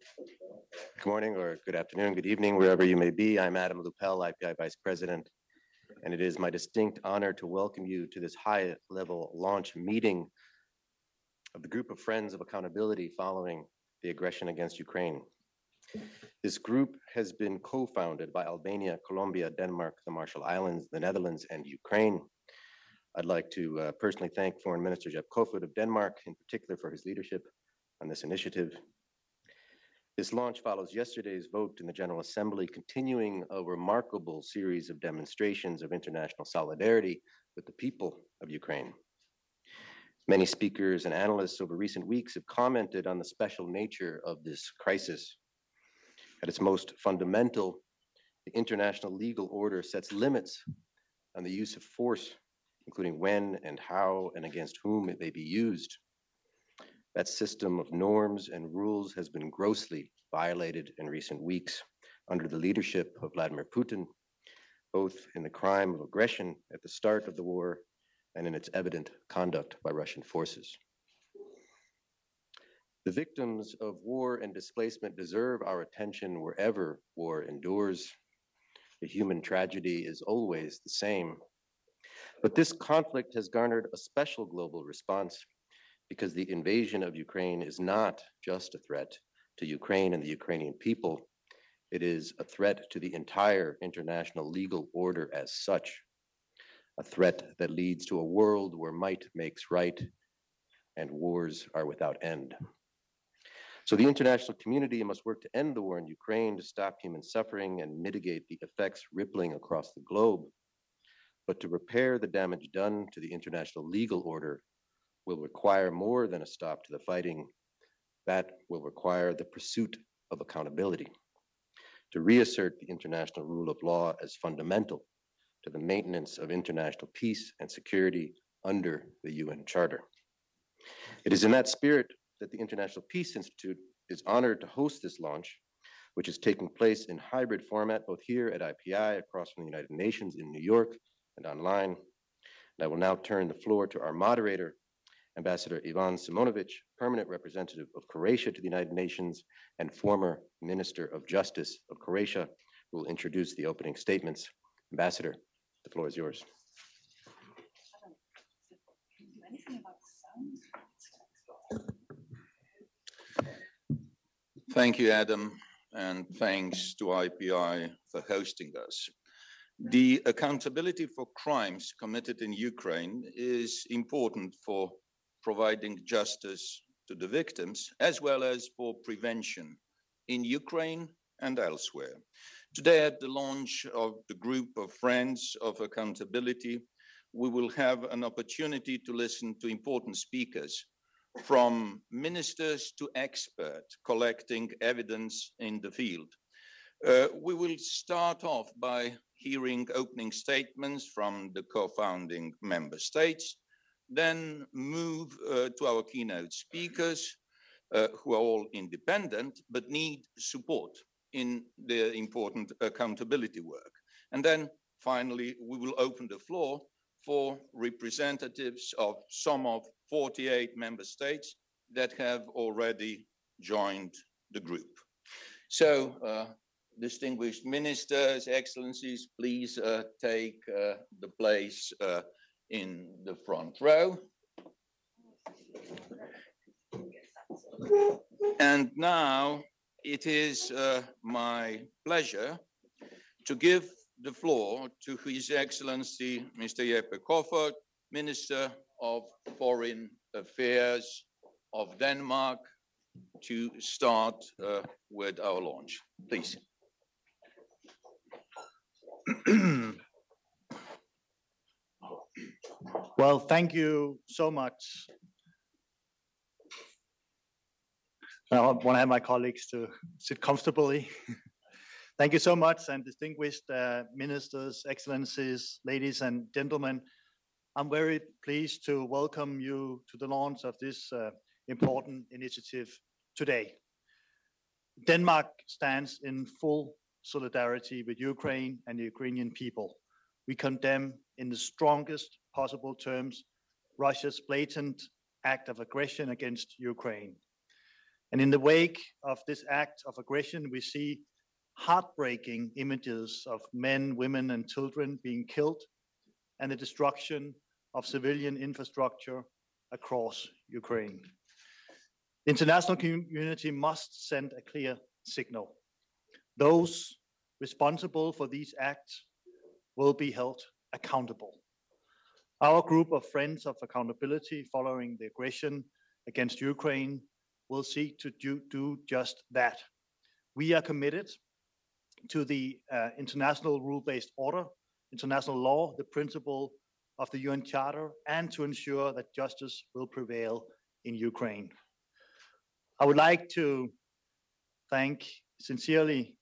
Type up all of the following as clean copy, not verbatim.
Good morning, or good afternoon, good evening, wherever you may be. I'm Adam Lupel, IPI Vice President, and it is my distinct honor to welcome you to this high-level launch meeting of the Group of Friends of Accountability following the aggression against Ukraine. This group has been co-founded by Albania, Colombia, Denmark, the Marshall Islands, the Netherlands, and Ukraine. I'd like to personally thank Foreign Minister Jeppe Kofod of Denmark, in particular, for his leadership on this initiative. This launch follows yesterday's vote in the General Assembly, continuing a remarkable series of demonstrations of international solidarity with the people of Ukraine. Many speakers and analysts over recent weeks have commented on the special nature of this crisis. At its most fundamental, the international legal order sets limits on the use of force, including when and how and against whom it may be used. That system of norms and rules has been grossly violated in recent weeks under the leadership of Vladimir Putin, both in the crime of aggression at the start of the war and in its evident conduct by Russian forces. The victims of war and displacement deserve our attention wherever war endures. The human tragedy is always the same. But this conflict has garnered a special global response because the invasion of Ukraine is not just a threat to Ukraine and the Ukrainian people. It is a threat to the entire international legal order as such, a threat that leads to a world where might makes right and wars are without end. So the international community must work to end the war in Ukraine, to stop human suffering and mitigate the effects rippling across the globe. But to repair the damage done to the international legal order will require more than a stop to the fighting. That will require the pursuit of accountability, to reassert the international rule of law as fundamental to the maintenance of international peace and security under the UN Charter. It is in that spirit that the International Peace Institute is honored to host this launch, which is taking place in hybrid format, both here at IPI, across from the United Nations in New York, and online. And I will now turn the floor to our moderator, Ambassador Ivan Simonovich, permanent representative of Croatia to the United Nations and former Minister of Justice of Croatia, who will introduce the opening statements. Ambassador, the floor is yours. Thank you, Adam, and thanks to IPI for hosting us. The accountability for crimes committed in Ukraine is important for providing justice to the victims, as well as for prevention in Ukraine and elsewhere. Today, at the launch of the Group of Friends of Accountability, we will have an opportunity to listen to important speakers, from ministers to experts collecting evidence in the field. We will start off by hearing opening statements from the co-founding member states, then move to our keynote speakers, who are all independent but need support in their important accountability work. And then finally, we will open the floor for representatives of some of 48 member states that have already joined the group. So, distinguished ministers, excellencies, please take the place in the front row. And now it is my pleasure to give the floor to His Excellency Mr. Jeppe Kofod, Minister of Foreign Affairs of Denmark, to start with our launch. Please. Well, thank you so much. I want to have my colleagues to sit comfortably. Thank you so much, and distinguished ministers, excellencies, ladies and gentlemen. I'm very pleased to welcome you to the launch of this important initiative today. Denmark stands in full solidarity with Ukraine and the Ukrainian people. We condemn in the strongest possible terms Russia's blatant act of aggression against Ukraine. And in the wake of this act of aggression, we see heartbreaking images of men, women, and children being killed and the destruction of civilian infrastructure across Ukraine. The international community must send a clear signal. Those responsible for these acts will be held accountable. Our group of Friends of Accountability following the aggression against Ukraine will seek to do just that. We are committed to the international rule-based order, international law, the principle of the UN Charter, and to ensure that justice will prevail in Ukraine. I would like to thank sincerely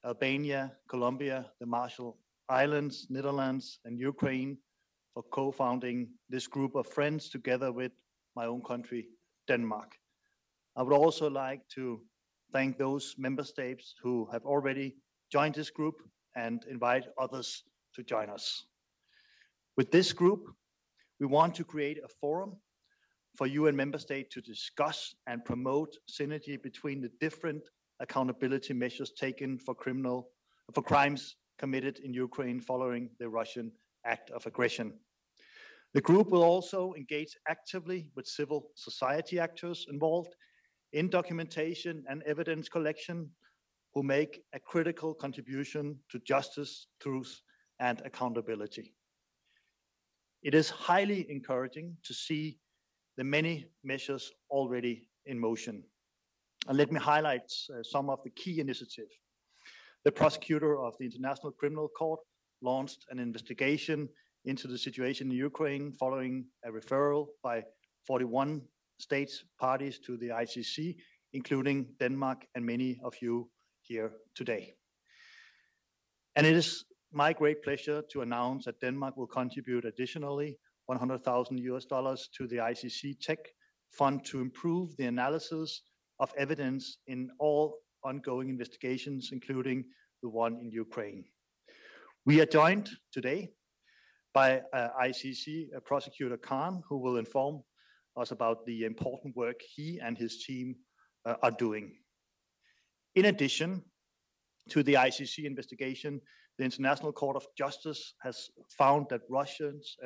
Albania, Colombia, the Marshall Islands, Netherlands, and Ukraine for co-founding this group of friends together with my own country, Denmark. I would also like to thank those member states who have already joined this group and invite others to join us. With this group, we want to create a forum for UN member states to discuss and promote synergy between the different accountability measures taken for crimes committed in Ukraine following the Russian act of aggression. The group will also engage actively with civil society actors involved in documentation and evidence collection who make a critical contribution to justice, truth, and accountability. It is highly encouraging to see the many measures already in motion. And let me highlight some of the key initiatives. The prosecutor of the International Criminal Court launched an investigation into the situation in Ukraine following a referral by 41 states parties to the ICC, including Denmark and many of you here today. And it is my great pleasure to announce that Denmark will contribute additionally $100,000 to the ICC Tech Fund to improve the analysis of evidence in all ongoing investigations, including the one in Ukraine. We are joined today by ICC Prosecutor Khan, who will inform us about the important work he and his team are doing. In addition to the ICC investigation, the International Court of Justice has found that Russia's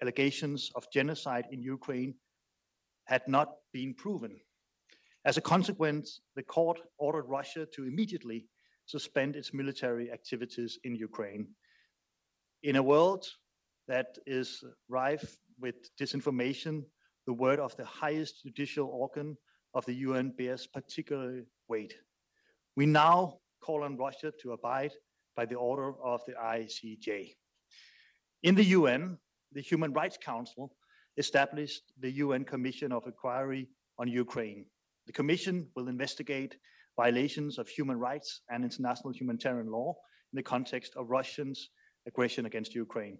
allegations of genocide in Ukraine had not been proven. As a consequence, the court ordered Russia to immediately suspend its military activities in Ukraine. In a world that is rife with disinformation, the word of the highest judicial organ of the UN bears particular weight. We now call on Russia to abide by the order of the ICJ. In the UN, the Human Rights Council established the UN Commission of Inquiry on Ukraine. The Commission will investigate violations of human rights and international humanitarian law in the context of Russia's aggression against Ukraine.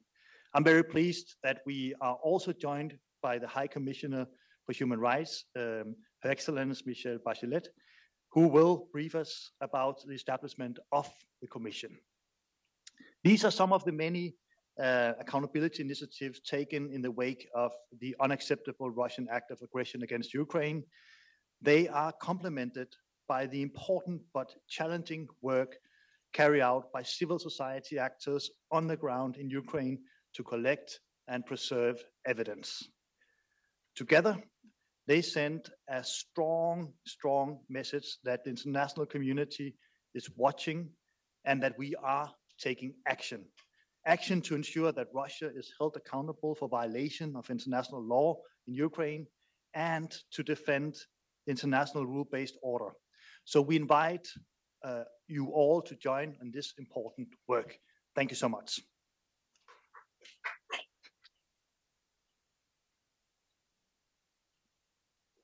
I'm very pleased that we are also joined by the High Commissioner for Human Rights, Her Excellency Michelle Bachelet, who will brief us about the establishment of the Commission. These are some of the many accountability initiatives taken in the wake of the unacceptable Russian act of aggression against Ukraine. They are complemented by the important but challenging work carried out by civil society actors on the ground in Ukraine to collect and preserve evidence. Together, they send a strong message that the international community is watching and that we are taking action. Action to ensure that Russia is held accountable for violation of international law in Ukraine and to defend international rule-based order. So we invite you all to join in this important work. Thank you so much.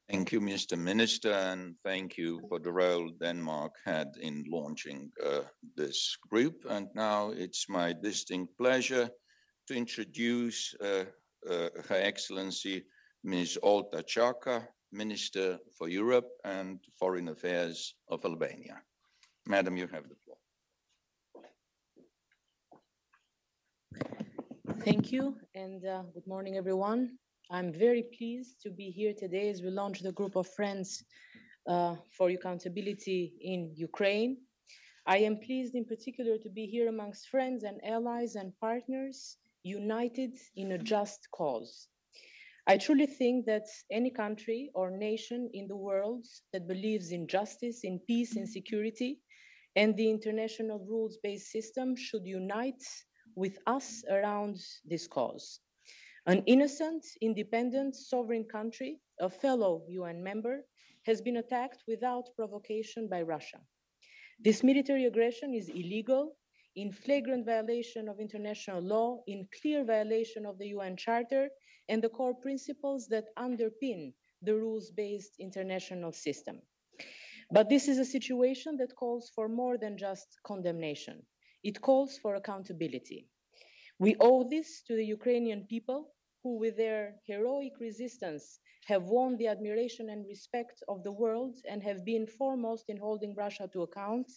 Thank you, Mr. Minister, and thank you for the role Denmark had in launching this group. And now it's my distinct pleasure to introduce Her Excellency Ms. Olta Chaka, Minister for Europe and Foreign Affairs of Albania. Madam, you have the floor. Thank you, and good morning, everyone. I'm very pleased to be here today as we launch the group of Friends for accountability in Ukraine. I am pleased in particular to be here amongst friends and allies and partners, united in a just cause. I truly think that any country or nation in the world that believes in justice, in peace, in security, and the international rules-based system should unite with us around this cause. An innocent, independent, sovereign country, a fellow UN member, has been attacked without provocation by Russia. This military aggression is illegal, in flagrant violation of international law, in clear violation of the UN Charter and the core principles that underpin the rules-based international system. But this is a situation that calls for more than just condemnation. It calls for accountability. We owe this to the Ukrainian people, who with their heroic resistance have won the admiration and respect of the world and have been foremost in holding Russia to account.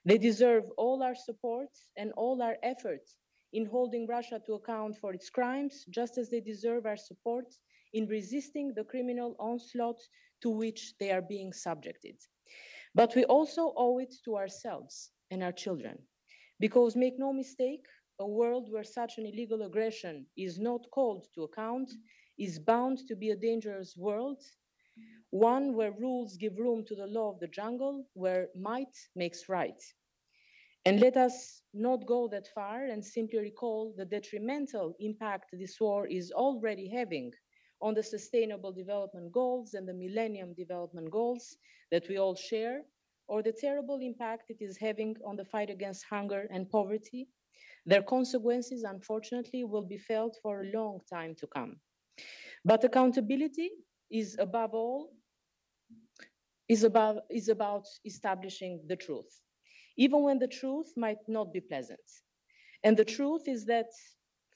They deserve all our support and all our efforts in holding Russia to account for its crimes, just as they deserve our support in resisting the criminal onslaught to which they are being subjected. But we also owe it to ourselves and our children, because make no mistake, a world where such an illegal aggression is not called to account is bound to be a dangerous world, one where rules give room to the law of the jungle, where might makes right. And let us not go that far and simply recall the detrimental impact this war is already having on the Sustainable Development Goals and the Millennium Development Goals that we all share, or the terrible impact it is having on the fight against hunger and poverty. Their consequences, unfortunately, will be felt for a long time to come. But accountability is above all, is about establishing the truth, even when the truth might not be pleasant. And the truth is that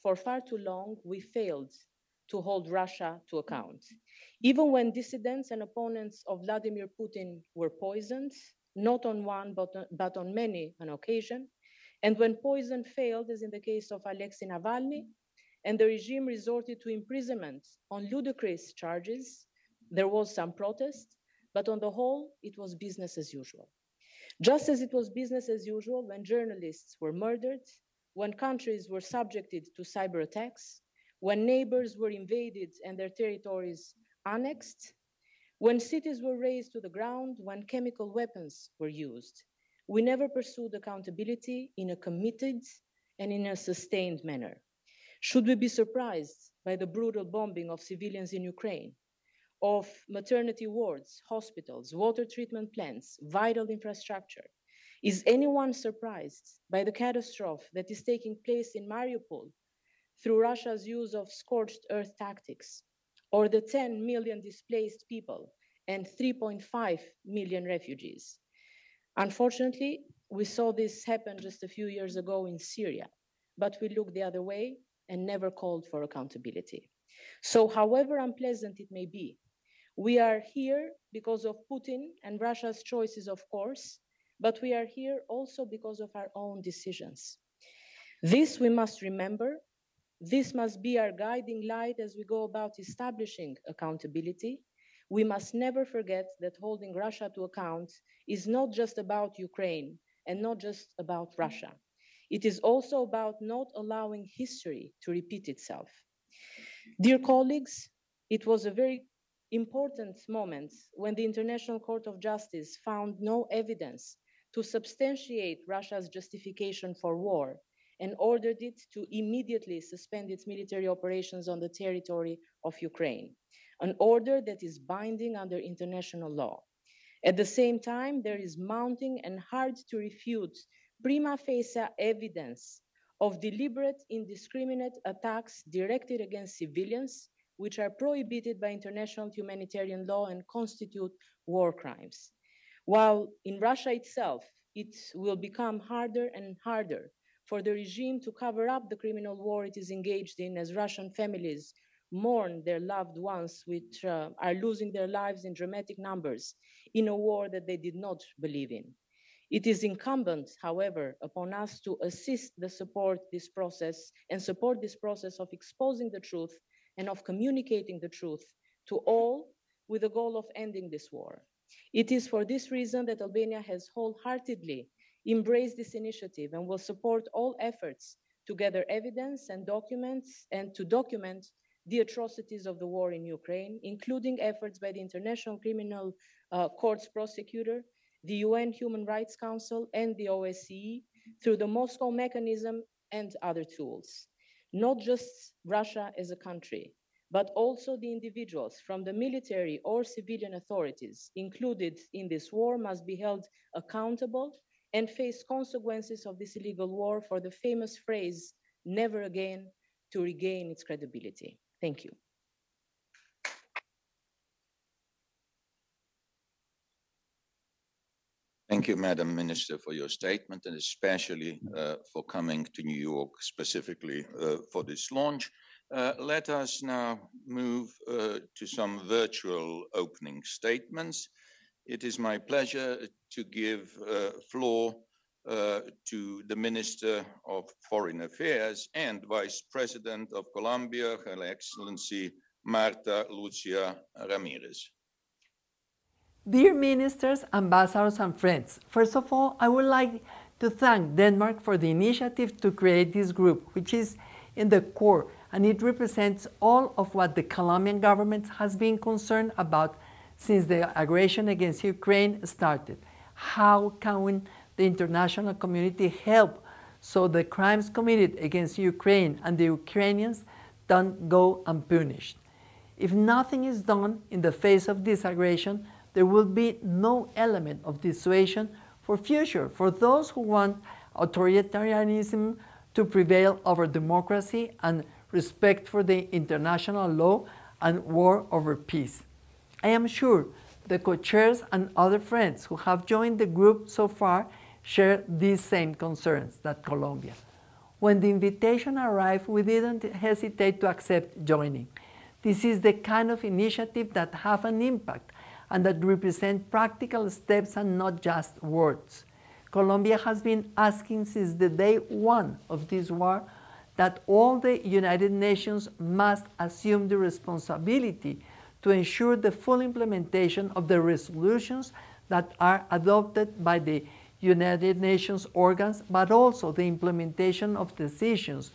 for far too long, we failed to hold Russia to account. Even when dissidents and opponents of Vladimir Putin were poisoned, not on one, but on many an occasion, and when poison failed, as in the case of Alexei Navalny, and the regime resorted to imprisonment on ludicrous charges, there was some protest, but on the whole, it was business as usual. Just as it was business as usual when journalists were murdered, when countries were subjected to cyber attacks, when neighbors were invaded and their territories annexed, when cities were razed to the ground, when chemical weapons were used. We never pursued accountability in a committed and in a sustained manner. Should we be surprised by the brutal bombing of civilians in Ukraine, of maternity wards, hospitals, water treatment plants, vital infrastructure? Is anyone surprised by the catastrophe that is taking place in Mariupol through Russia's use of scorched earth tactics, or the 10 million displaced people and 3.5 million refugees? Unfortunately, we saw this happen just a few years ago in Syria, but we looked the other way and never called for accountability. So however unpleasant it may be, we are here because of Putin and Russia's choices, of course, but we are here also because of our own decisions. This we must remember. This must be our guiding light as we go about establishing accountability. We must never forget that holding Russia to account is not just about Ukraine and not just about Russia. It is also about not allowing history to repeat itself. Dear colleagues, it was a very important moment when the International Court of Justice found no evidence to substantiate Russia's justification for war and ordered it to immediately suspend its military operations on the territory of Ukraine, an order that is binding under international law. At the same time, there is mounting and hard to refute prima facie evidence of deliberate, indiscriminate attacks directed against civilians, which are prohibited by international humanitarian law and constitute war crimes. While in Russia itself, it will become harder and harder for the regime to cover up the criminal war it is engaged in, as Russian families mourn their loved ones which are losing their lives in dramatic numbers in a war that they did not believe in. It is incumbent, however, upon us to assist support this process of exposing the truth and of communicating the truth to all with the goal of ending this war. It is for this reason that Albania has wholeheartedly embraced this initiative and will support all efforts to gather evidence and documents and to document the atrocities of the war in Ukraine, including efforts by the International Criminal Court's prosecutor, the UN Human Rights Council, and the OSCE through the Moscow mechanism and other tools. Not just Russia as a country, but also the individuals from the military or civilian authorities included in this war must be held accountable and face consequences of this illegal war for the famous phrase, never again, to regain its credibility. Thank you. Thank you, Madam Minister, for your statement and especially for coming to New York specifically for this launch. Let us now move to some virtual opening statements. It is my pleasure to give floor to the Minister of Foreign Affairs and Vice President of Colombia, Her Excellency Marta Lucia Ramirez. Dear ministers, ambassadors, and friends, first of all, I would like to thank Denmark for the initiative to create this group, which is in the core, and it represents all of what the Colombian government has been concerned about since the aggression against Ukraine started. How can the international community help so the crimes committed against Ukraine and the Ukrainians don't go unpunished? If nothing is done in the face of this aggression, there will be no element of dissuasion for future, for those who want authoritarianism to prevail over democracy and respect for the international law and war over peace. I am sure the co-chairs and other friends who have joined the group so far share these same concerns that Colombia. When the invitation arrived, we didn't hesitate to accept joining. This is the kind of initiative that have an impact and that represent practical steps and not just words. Colombia has been asking since the day one of this war that all the United Nations must assume the responsibility to ensure the full implementation of the resolutions that are adopted by the United Nations organs, but also the implementation of decisions,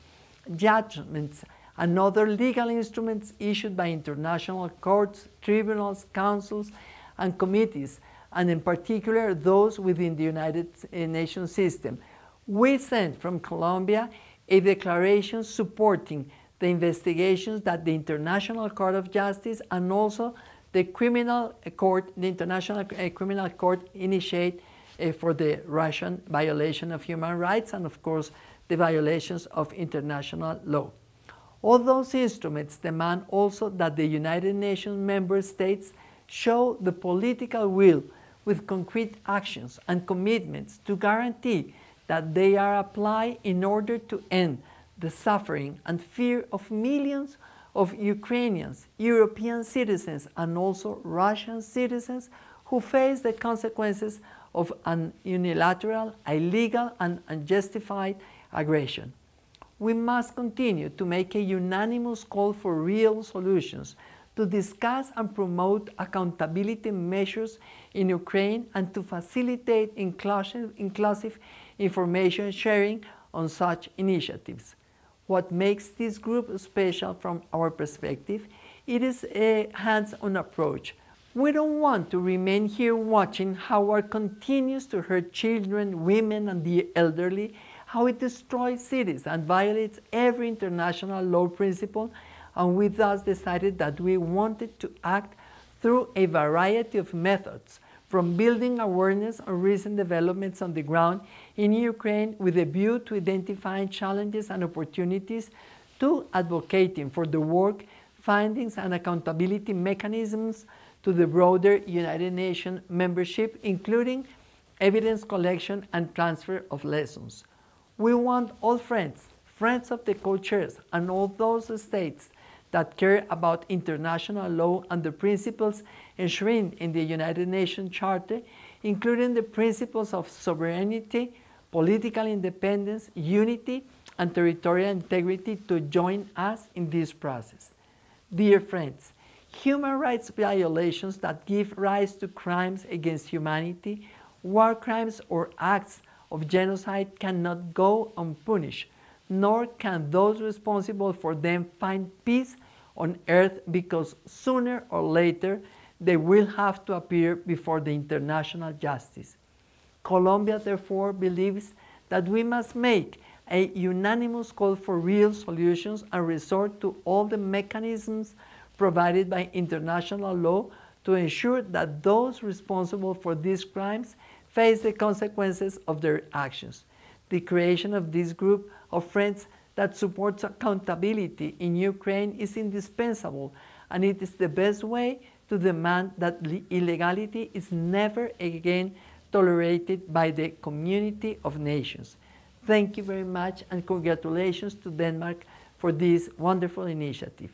judgments, and other legal instruments issued by international courts, tribunals, councils, and committees, and in particular those within the United Nations system. We sent from Colombia a declaration supporting the investigations that the International Court of Justice and also the Criminal Court, the International Criminal Court initiate for the Russian violation of human rights and of course the violations of international law. All those instruments demand also that the United Nations member states show the political will with concrete actions and commitments to guarantee that they are applied in order to end the suffering and fear of millions of Ukrainians, European citizens, and also Russian citizens who face the consequences of an unilateral, illegal, and unjustified aggression. We must continue to make a unanimous call for real solutions, to discuss and promote accountability measures in Ukraine, and to facilitate inclusive information sharing on such initiatives. What makes this group special from our perspective, it is a hands-on approach. We don't want to remain here watching how war continues to hurt children, women, and the elderly, how it destroys cities and violates every international law principle, and we thus decided that we wanted to act through a variety of methods, from building awareness on recent developments on the ground in Ukraine with a view to identifying challenges and opportunities, to advocating for the work, findings, and accountability mechanisms to the broader United Nations membership, including evidence collection and transfer of lessons. We want all friends of the co-chairs, and all those states that care about international law and the principles enshrined in the United Nations Charter, including the principles of sovereignty, political independence, unity, and territorial integrity, to join us in this process. Dear friends, human rights violations that give rise to crimes against humanity, war crimes or acts of genocide cannot go unpunished, nor can those responsible for them find peace on earth, because sooner or later they will have to appear before the international justice. Colombia therefore believes that we must make a unanimous call for real solutions and resort to all the mechanisms provided by international law to ensure that those responsible for these crimes face the consequences of their actions. The creation of this group of friends that supports accountability in Ukraine is indispensable, and it is the best way to demand that illegality is never again tolerated by the community of nations. Thank you very much, and congratulations to Denmark for this wonderful initiative.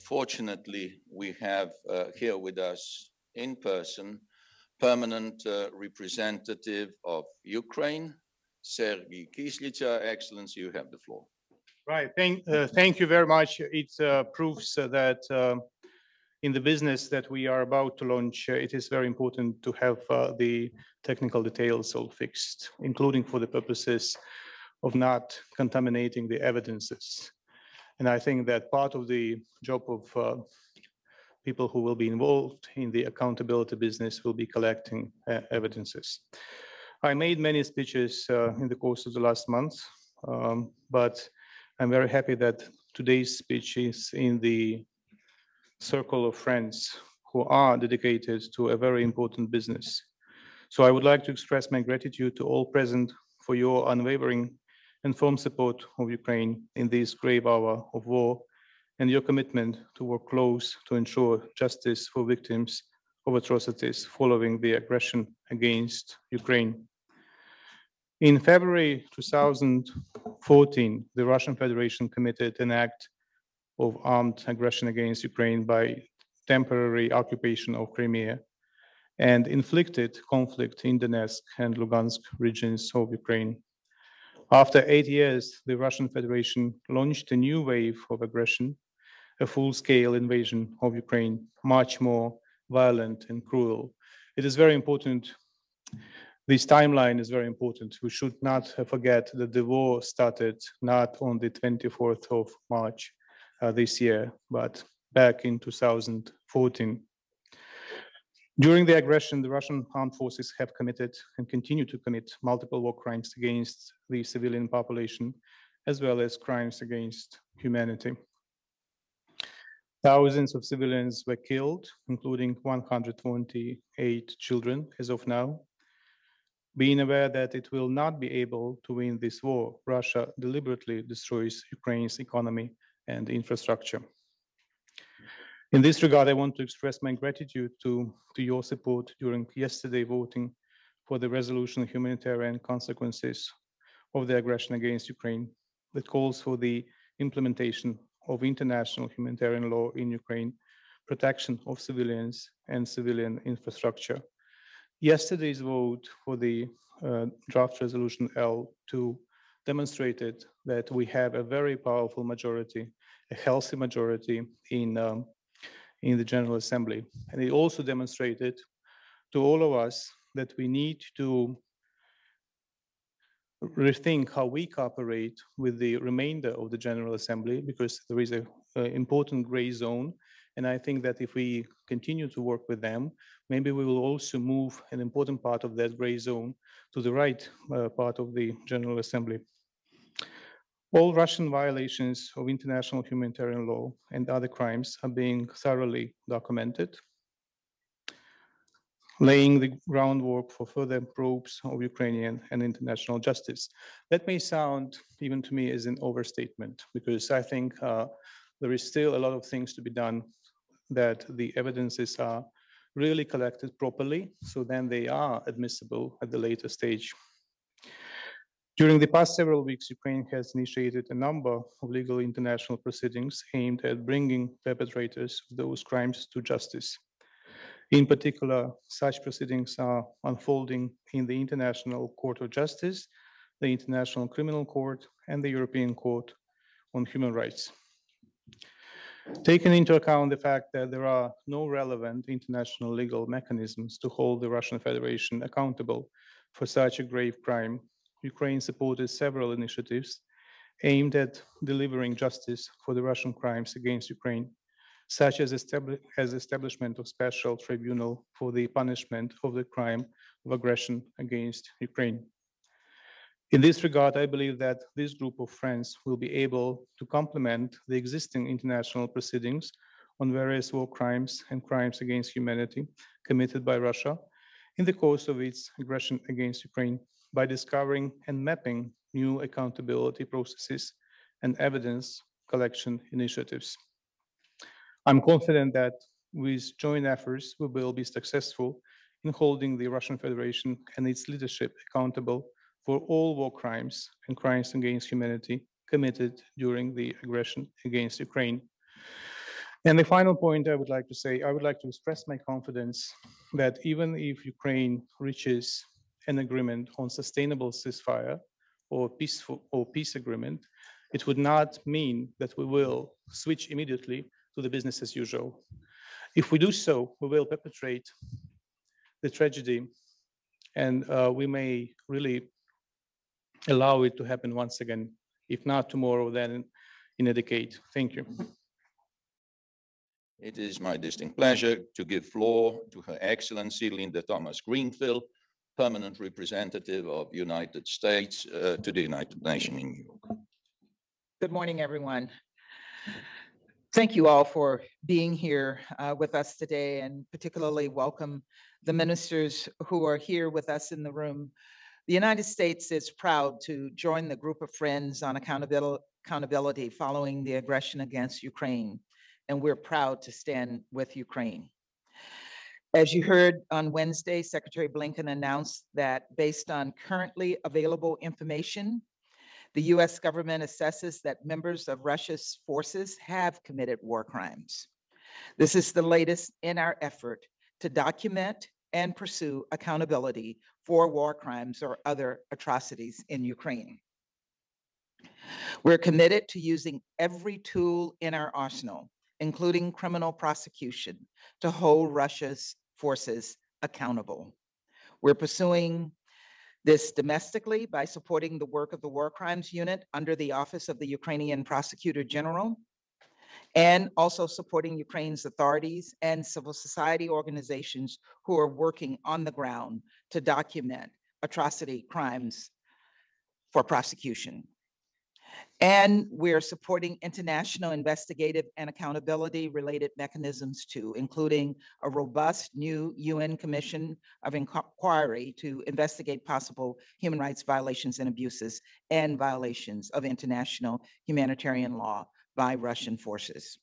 Fortunately, we have here with us in person permanent representative of Ukraine, Sergei Kislycha. Excellency, you have the floor. Right. Thank you very much. It proves that in the business that we are about to launch, it is very important to have the technical details all fixed, including for the purposes of not contaminating the evidences. And I think that part of the job of people who will be involved in the accountability business will be collecting evidences. I made many speeches in the course of the last month, but I'm very happy that today's speech is in the circle of friends who are dedicated to a very important business. So I would like to express my gratitude to all present for your unwavering and firm support of Ukraine in this grave hour of war, and your commitment to work close to ensure justice for victims of atrocities following the aggression against Ukraine. In February 2014, the Russian Federation committed an act of armed aggression against Ukraine by temporary occupation of Crimea and inflicted conflict in Donetsk and Lugansk regions of Ukraine. After 8 years, the Russian Federation launched a new wave of aggression, a full-scale invasion of Ukraine, much more violent and cruel. It is very important. This timeline is very important. We should not forget that the war started not on the 24th of March this year, but back in 2014. During the aggression, the Russian armed forces have committed and continue to commit multiple war crimes against the civilian population, as well as crimes against humanity. Thousands of civilians were killed, including 128 children as of now. Being aware that it will not be able to win this war, Russia deliberately destroys Ukraine's economy and infrastructure. In this regard, I want to express my gratitude to your support during yesterday voting for the resolution on humanitarian consequences of the aggression against Ukraine that calls for the implementation of international humanitarian law in Ukraine, protection of civilians and civilian infrastructure. Yesterday's vote for the draft resolution L2 demonstrated that we have a very powerful majority, a healthy majority in the General Assembly. And it also demonstrated to all of us that we need to rethink how we cooperate with the remainder of the General Assembly, because there is an important gray zone. And I think that if we continue to work with them, maybe we will also move an important part of that gray zone to the right part of the General Assembly. All Russian violations of international humanitarian law and other crimes are being thoroughly documented, laying the groundwork for further probes of Ukrainian and international justice. That may sound, even to me, as an overstatement, because I think there is still a lot of things to be done, that the evidences are really collected properly, so then they are admissible at the later stage. During the past several weeks, Ukraine has initiated a number of legal international proceedings aimed at bringing perpetrators of those crimes to justice. In particular, such proceedings are unfolding in the International Court of Justice, the International Criminal Court, and the European Court on Human Rights. Taking into account the fact that there are no relevant international legal mechanisms to hold the Russian Federation accountable for such a grave crime, Ukraine supported several initiatives aimed at delivering justice for the Russian crimes against Ukraine, such as establishment of special tribunal for the punishment of the crime of aggression against Ukraine. In this regard, I believe that this group of friends will be able to complement the existing international proceedings on various war crimes and crimes against humanity committed by Russia in the course of its aggression against Ukraine by discovering and mapping new accountability processes and evidence collection initiatives. I'm confident that with joint efforts, we will be successful in holding the Russian Federation and its leadership accountable for all war crimes and crimes against humanity committed during the aggression against Ukraine. And the final point I would like to say, I would like to express my confidence that even if Ukraine reaches an agreement on sustainable ceasefire or peace agreement, it would not mean that we will switch immediately to the business as usual. If we do so, we will perpetrate the tragedy, and we may really allow it to happen once again, if not tomorrow, then in a decade. Thank you. It is my distinct pleasure to give floor to Her Excellency Linda Thomas Greenfield, Permanent Representative of the United States to the United Nations in New York. Good morning, everyone. Thank you all for being here with us today, and particularly welcome the ministers who are here with us in the room. The United States is proud to join the group of friends on accountability following the aggression against Ukraine, and we're proud to stand with Ukraine. As you heard on Wednesday, Secretary Blinken announced that based on currently available information, the US government assesses that members of Russia's forces have committed war crimes. This is the latest in our effort to document and pursue accountability for war crimes or other atrocities in Ukraine. We're committed to using every tool in our arsenal, including criminal prosecution, to hold Russia's forces accountable. We're pursuing this domestically by supporting the work of the War Crimes Unit under the Office of the Ukrainian Prosecutor General, and also supporting Ukraine's authorities and civil society organizations who are working on the ground to document atrocity crimes for prosecution. And we're supporting international investigative and accountability related mechanisms too, including a robust new UN Commission of Inquiry to investigate possible human rights violations and abuses and violations of international humanitarian law by Russian forces.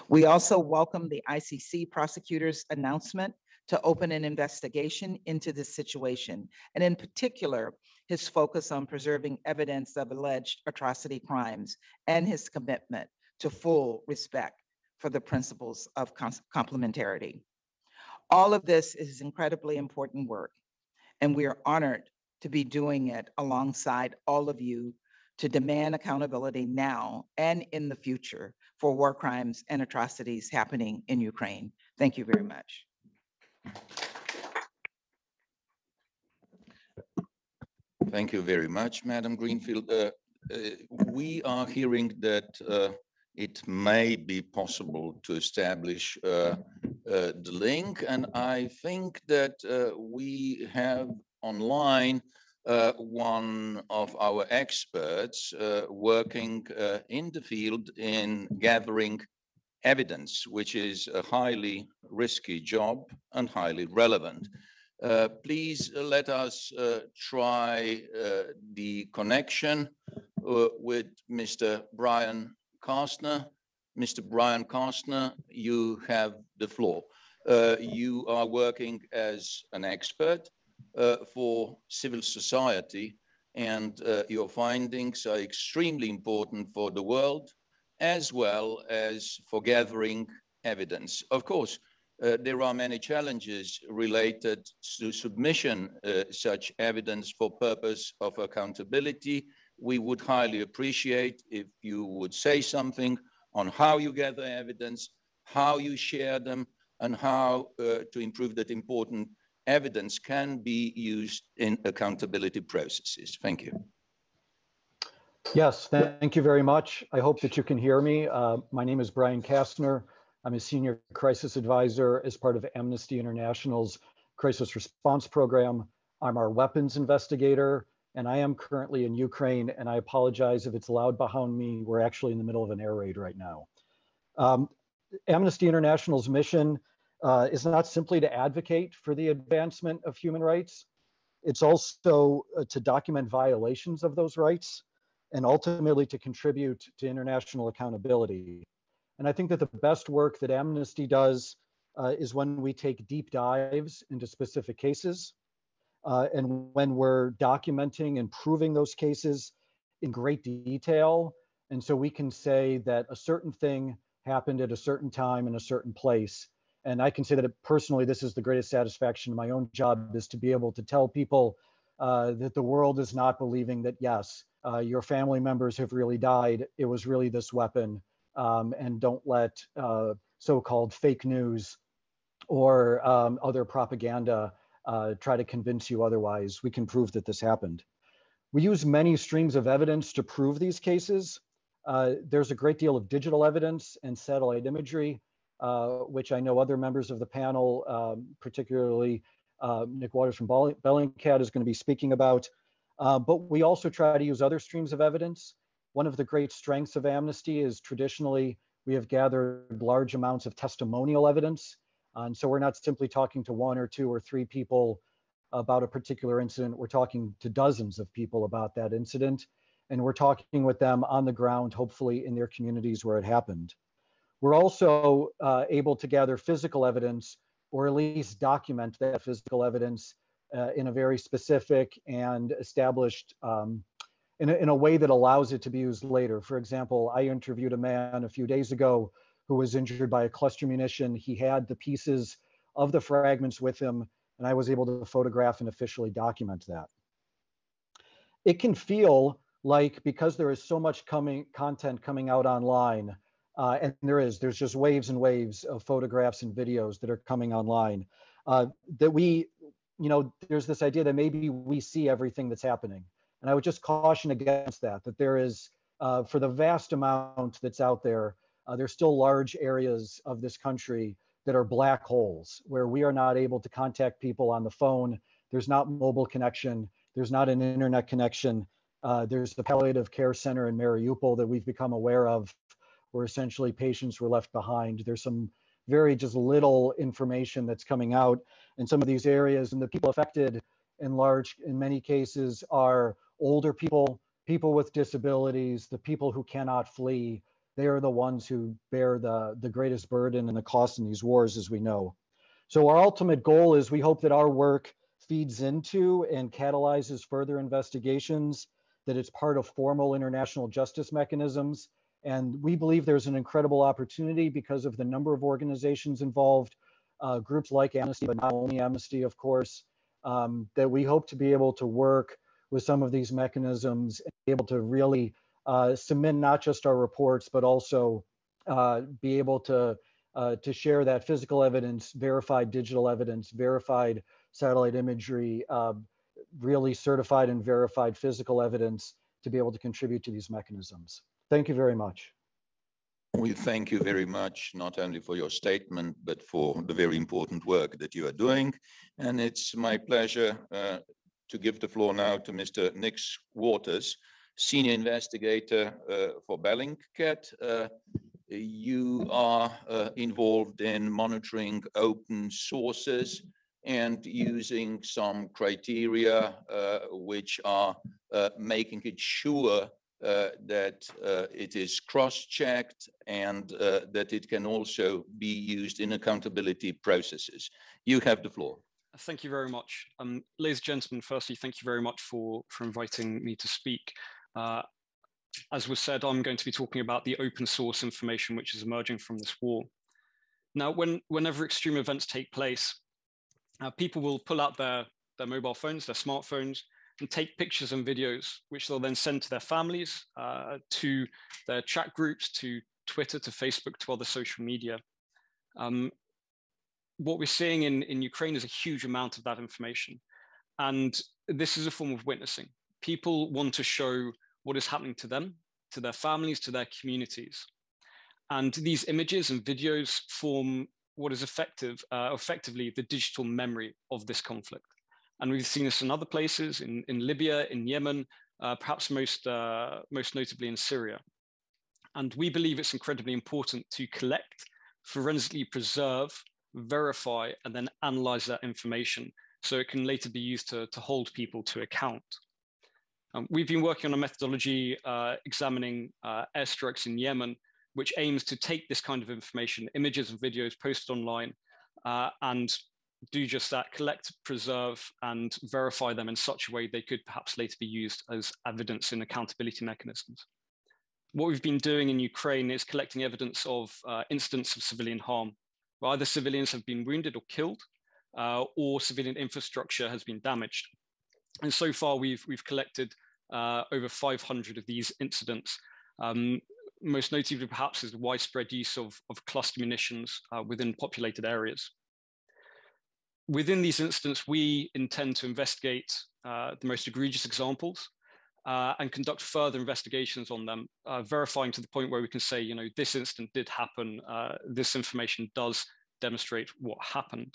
We also welcome the ICC prosecutor's announcement to open an investigation into this situation, and in particular, his focus on preserving evidence of alleged atrocity crimes and his commitment to full respect for the principles of complementarity. All of this is incredibly important work, and we are honored to be doing it alongside all of you to demand accountability now and in the future for war crimes and atrocities happening in Ukraine. Thank you very much. Thank you very much, Madam Greenfield. We are hearing that it may be possible to establish the link, and I think that we have online one of our experts working in the field in gathering evidence, which is a highly risky job and highly relevant. Please let us try the connection with Mr. Brian Kastner. Mr. Brian Kastner, you have the floor. You are working as an expert for civil society, and your findings are extremely important for the world as well as for gathering evidence. Of course, there are many challenges related to submission such evidence for purpose of accountability. We would highly appreciate if you would say something on how you gather evidence, how you share them, and how to improve that important evidence can be used in accountability processes. Thank you. Yes, thank you very much. I hope that you can hear me. My name is Brian Kastner. I'm a senior crisis advisor as part of Amnesty International's crisis response program. I'm our weapons investigator, and I am currently in Ukraine, and I apologize if it's loud behind me. We're actually in the middle of an air raid right now. Amnesty International's mission is not simply to advocate for the advancement of human rights. It's also to document violations of those rights and ultimately to contribute to international accountability. And I think that the best work that Amnesty does is when we take deep dives into specific cases and when we're documenting and proving those cases in great detail. And so we can say that a certain thing happened at a certain time in a certain place. And I can say that personally, this is the greatest satisfaction in my own job, is to be able to tell people that the world is not believing that, yes, your family members have really died. It was really this weapon. And don't let so-called fake news or other propaganda try to convince you otherwise. We can prove that this happened. We use many streams of evidence to prove these cases. There's a great deal of digital evidence and satellite imagery, which I know other members of the panel, particularly Nick Waters from Bellingcat, is going to be speaking about. But we also try to use other streams of evidence. One of the great strengths of Amnesty is traditionally we have gathered large amounts of testimonial evidence. And so we're not simply talking to one or two or three people about a particular incident. We're talking to dozens of people about that incident. And we're talking with them on the ground, hopefully in their communities where it happened. We're also able to gather physical evidence, or at least document that physical evidence in a very specific and established in a way that allows it to be used later. For example, I interviewed a man a few days ago who was injured by a cluster munition. He had the pieces of the fragments with him, and I was able to photograph and officially document that. It can feel like, because there is so much content coming out online, and there's just waves and waves of photographs and videos that are coming online, that we, there's this idea that maybe we see everything that's happening. And I would just caution against that there is, for the vast amount that's out there, there's still large areas of this country that are black holes where we are not able to contact people on the phone. There's not mobile connection. There's not an internet connection. There's the palliative care center in Mariupol that we've become aware of, where essentially patients were left behind. There's some very just little information that's coming out in some of these areas, and the people affected in many cases are older people, people with disabilities, the people who cannot flee. They are the ones who bear the greatest burden and the cost in these wars, as we know. So our ultimate goal is we hope that our work feeds into and catalyzes further investigations, that it's part of formal international justice mechanisms. And we believe there's an incredible opportunity because of the number of organizations involved, groups like Amnesty, but not only Amnesty, of course, that we hope to be able to work with some of these mechanisms and be able to really submit not just our reports, but also be able to share that physical evidence, verified digital evidence, verified satellite imagery, really certified and verified physical evidence to be able to contribute to these mechanisms. Thank you very much. We thank you very much, not only for your statement, but for the very important work that you are doing. And it's my pleasure to give the floor now to Mr. Nick Waters, Senior Investigator for Bellingcat. You are involved in monitoring open sources and using some criteria which are making it sure that it is cross-checked and that it can also be used in accountability processes. You have the floor. Thank you very much. Ladies and gentlemen, firstly, thank you very much for inviting me to speak. As was said, I'm going to be talking about the open source information which is emerging from this war. Now, whenever extreme events take place, people will pull out their mobile phones, their smartphones, and take pictures and videos, which they'll then send to their families, to their chat groups, to Twitter, to Facebook, to other social media. What we're seeing in Ukraine is a huge amount of that information. And this is a form of witnessing. People want to show what is happening to them, to their families, to their communities. And these images and videos form what is effectively the digital memory of this conflict. And we've seen this in other places, in Libya, in Yemen, perhaps most notably in Syria. And we believe it's incredibly important to collect, forensically preserve, verify, and then analyze that information so it can later be used to hold people to account. We've been working on a methodology examining airstrikes in Yemen, which aims to take this kind of information, images and videos posted online, and do just that, collect, preserve, and verify them in such a way they could perhaps later be used as evidence in accountability mechanisms. What we've been doing in Ukraine is collecting evidence of incidents of civilian harm, where either civilians have been wounded or killed, or civilian infrastructure has been damaged. And so far, we've collected over 500 of these incidents. Most notably, perhaps, is the widespread use of cluster munitions within populated areas. Within these incidents, we intend to investigate the most egregious examples and conduct further investigations on them, verifying to the point where we can say, you know, this incident did happen, this information does demonstrate what happened.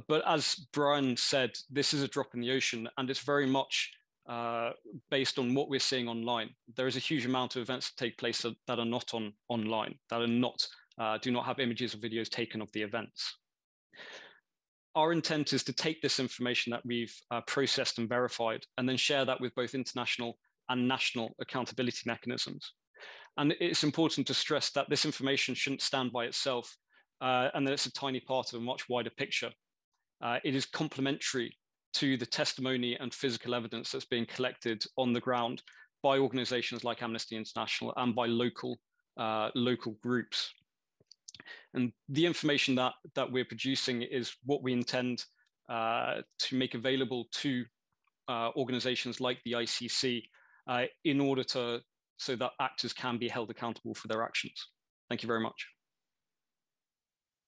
But as Brian said, this is a drop in the ocean, and it's very much based on what we're seeing online. There is a huge amount of events that take place that are not online, that are not, do not have images or videos taken of the events. Our intent is to take this information that we've processed and verified and then share that with both international and national accountability mechanisms. And it's important to stress that this information shouldn't stand by itself and that it's a tiny part of a much wider picture. It is complementary to the testimony and physical evidence that's being collected on the ground by organizations like Amnesty International and by local groups. And the information that we're producing is what we intend to make available to organizations like the ICC in order so that actors can be held accountable for their actions. Thank you very much.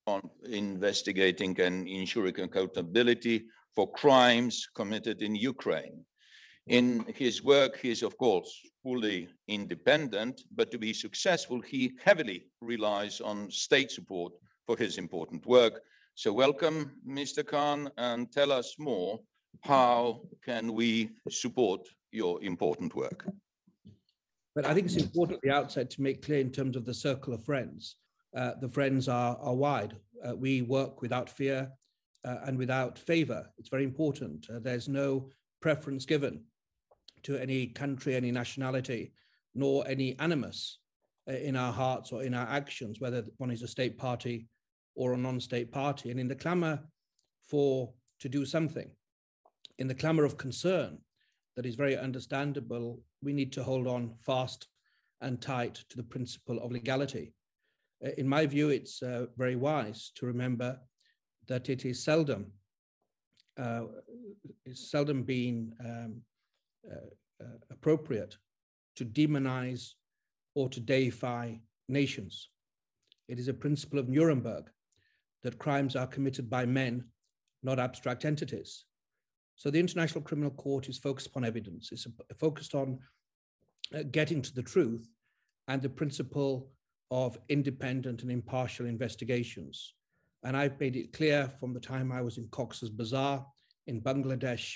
On investigating and ensuring accountability for crimes committed in Ukraine. In his work, he is, of course, fully independent, but to be successful, he heavily relies on state support for his important work. So welcome, Mr. Khan, and tell us more. How can we support your important work? But I think it's important at the outset to make clear in terms of the circle of friends. The friends are wide. We work without fear and without favor. It's very important. There's no preference given to any country, any nationality, nor any animus in our hearts or in our actions, whether one is a state party or a non-state party. And in the clamor to do something, in the clamor of concern that is very understandable, we need to hold on fast and tight to the principle of legality. In my view, it's very wise to remember that it is seldom been appropriate to demonize or to deify nations. It is a principle of Nuremberg that crimes are committed by men, not abstract entities. So the International Criminal Court is focused upon evidence. It's focused on getting to the truth and the principle of independent and impartial investigations. And I've made it clear from the time I was in Cox's Bazar in Bangladesh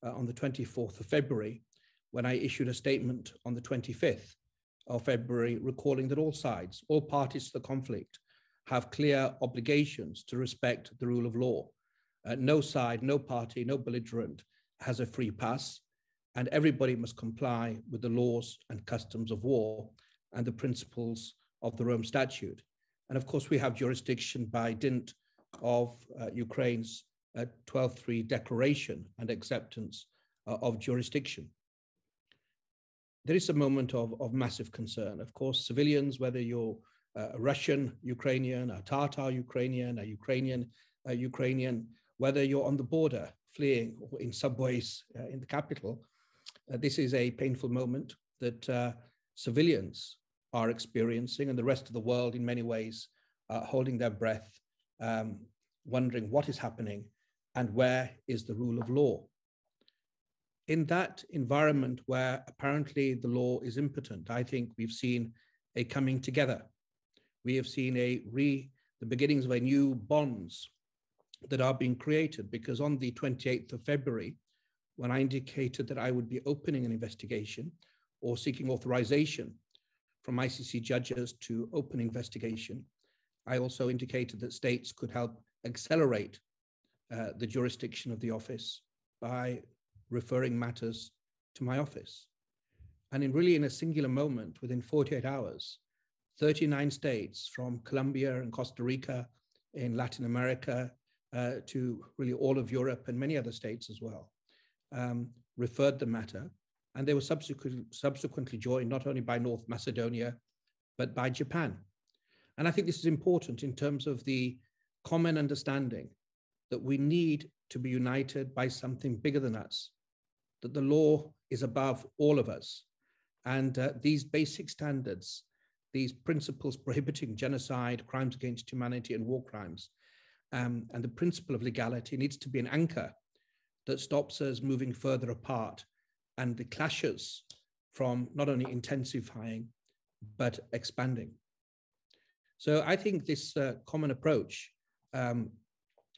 on the 24th of February, when I issued a statement on the 25th of February, recalling that all sides, all parties to the conflict, have clear obligations to respect the rule of law. No side, no party, no belligerent has a free pass, and everybody must comply with the laws and customs of war and the principles of the Rome Statute. And of course, we have jurisdiction by dint of Ukraine's 12-3 declaration and acceptance of jurisdiction. There is a moment of massive concern. Of course, civilians, whether you're a Russian Ukrainian, a Tatar Ukrainian, a Ukrainian, whether you're on the border fleeing or in subways in the capital. This is a painful moment that civilians are experiencing, and the rest of the world in many ways holding their breath, wondering what is happening and where is the rule of law. In that environment where apparently the law is impotent, I think we've seen a coming together. We have seen the beginnings of a new bonds that are being created, because on the 28th of February, when I indicated that I would be opening an investigation or seeking authorization from ICC judges to open investigation, I also indicated that states could help accelerate the jurisdiction of the office by referring matters to my office. And in a singular moment, within 48 hours, 39 states from Colombia and Costa Rica in Latin America to really all of Europe and many other states as well, referred the matter. And they were subsequently joined not only by North Macedonia, but by Japan. And I think this is important in terms of the common understanding that we need to be united by something bigger than us, that the law is above all of us. And these basic standards, these principles prohibiting genocide, crimes against humanity and war crimes, and the principle of legality needs to be an anchor that stops us moving further apart and the clashes from not only intensifying, but expanding. So I think this common approach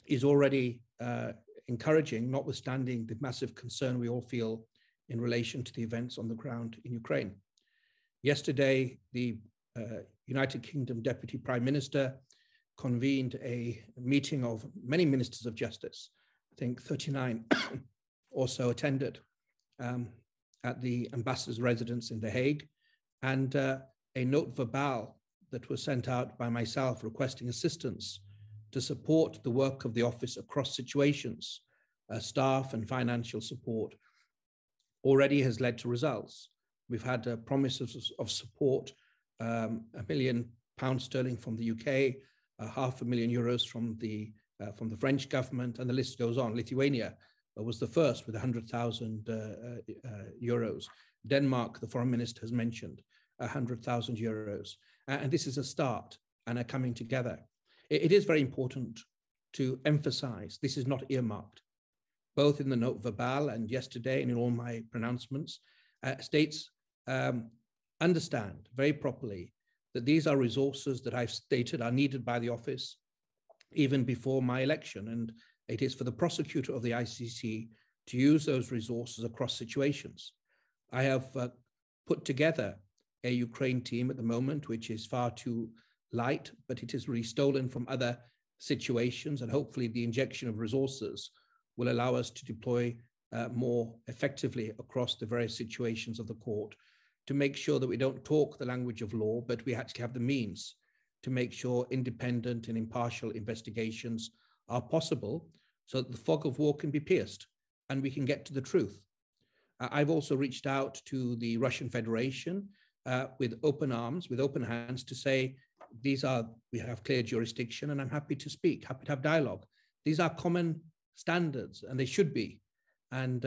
is already encouraging, notwithstanding the massive concern we all feel in relation to the events on the ground in Ukraine. Yesterday, the United Kingdom Deputy Prime Minister convened a meeting of many ministers of justice. I think 39 or so attended at the ambassador's residence in The Hague, and a note verbal that was sent out by myself requesting assistance to support the work of the office across situations, staff and financial support, already has led to results. We've had promises of support, £1 million from the UK, €500,000 from the French government, and the list goes on. Lithuania was the first with €100,000. Denmark, the foreign minister has mentioned, €100,000. And this is a start and a coming together. It is very important to emphasize this is not earmarked. Both in the note verbal and yesterday and in all my pronouncements, states understand very properly that these are resources that I've stated are needed by the office even before my election. And it is for the prosecutor of the ICC to use those resources across situations. I have put together a Ukraine team at the moment, which is far too light, but it is really stolen from other situations. And hopefully the injection of resources will allow us to deploy more effectively across the various situations of the court to make sure that we don't talk the language of law, but we actually have the means to make sure independent and impartial investigations are possible so that the fog of war can be pierced and we can get to the truth. I've also reached out to the Russian Federation with open arms, with open hands to say, we have clear jurisdiction and I'm happy to speak, happy to have dialogue. These are common standards and they should be. And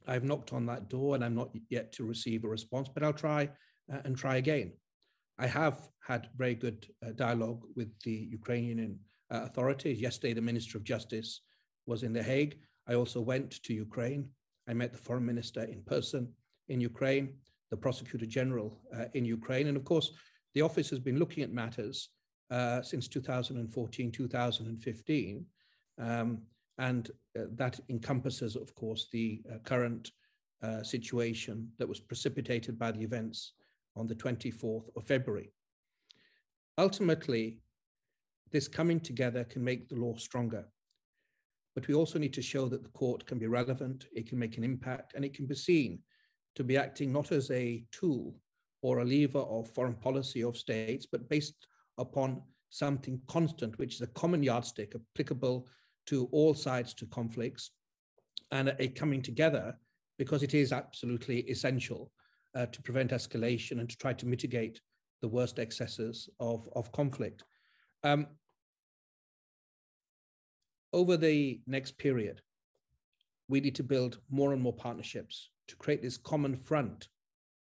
I've knocked on that door and I'm not yet to receive a response, but I'll try and try again. I have had very good dialogue with the Ukrainian authorities. Yesterday, the Minister of Justice was in The Hague. I also went to Ukraine. I met the Foreign Minister in person in Ukraine, the Prosecutor General in Ukraine. And of course, the office has been looking at matters since 2014, 2015. And that encompasses, of course, the current situation that was precipitated by the events on the 24th of February. Ultimately, this coming together can make the law stronger. But we also need to show that the court can be relevant, it can make an impact, and it can be seen to be acting not as a tool or a lever of foreign policy of states, but based upon something constant, which is a common yardstick applicable to all sides to conflicts, and a coming together because it is absolutely essential to prevent escalation and to try to mitigate the worst excesses of conflict. Over the next period, we need to build more and more partnerships to create this common front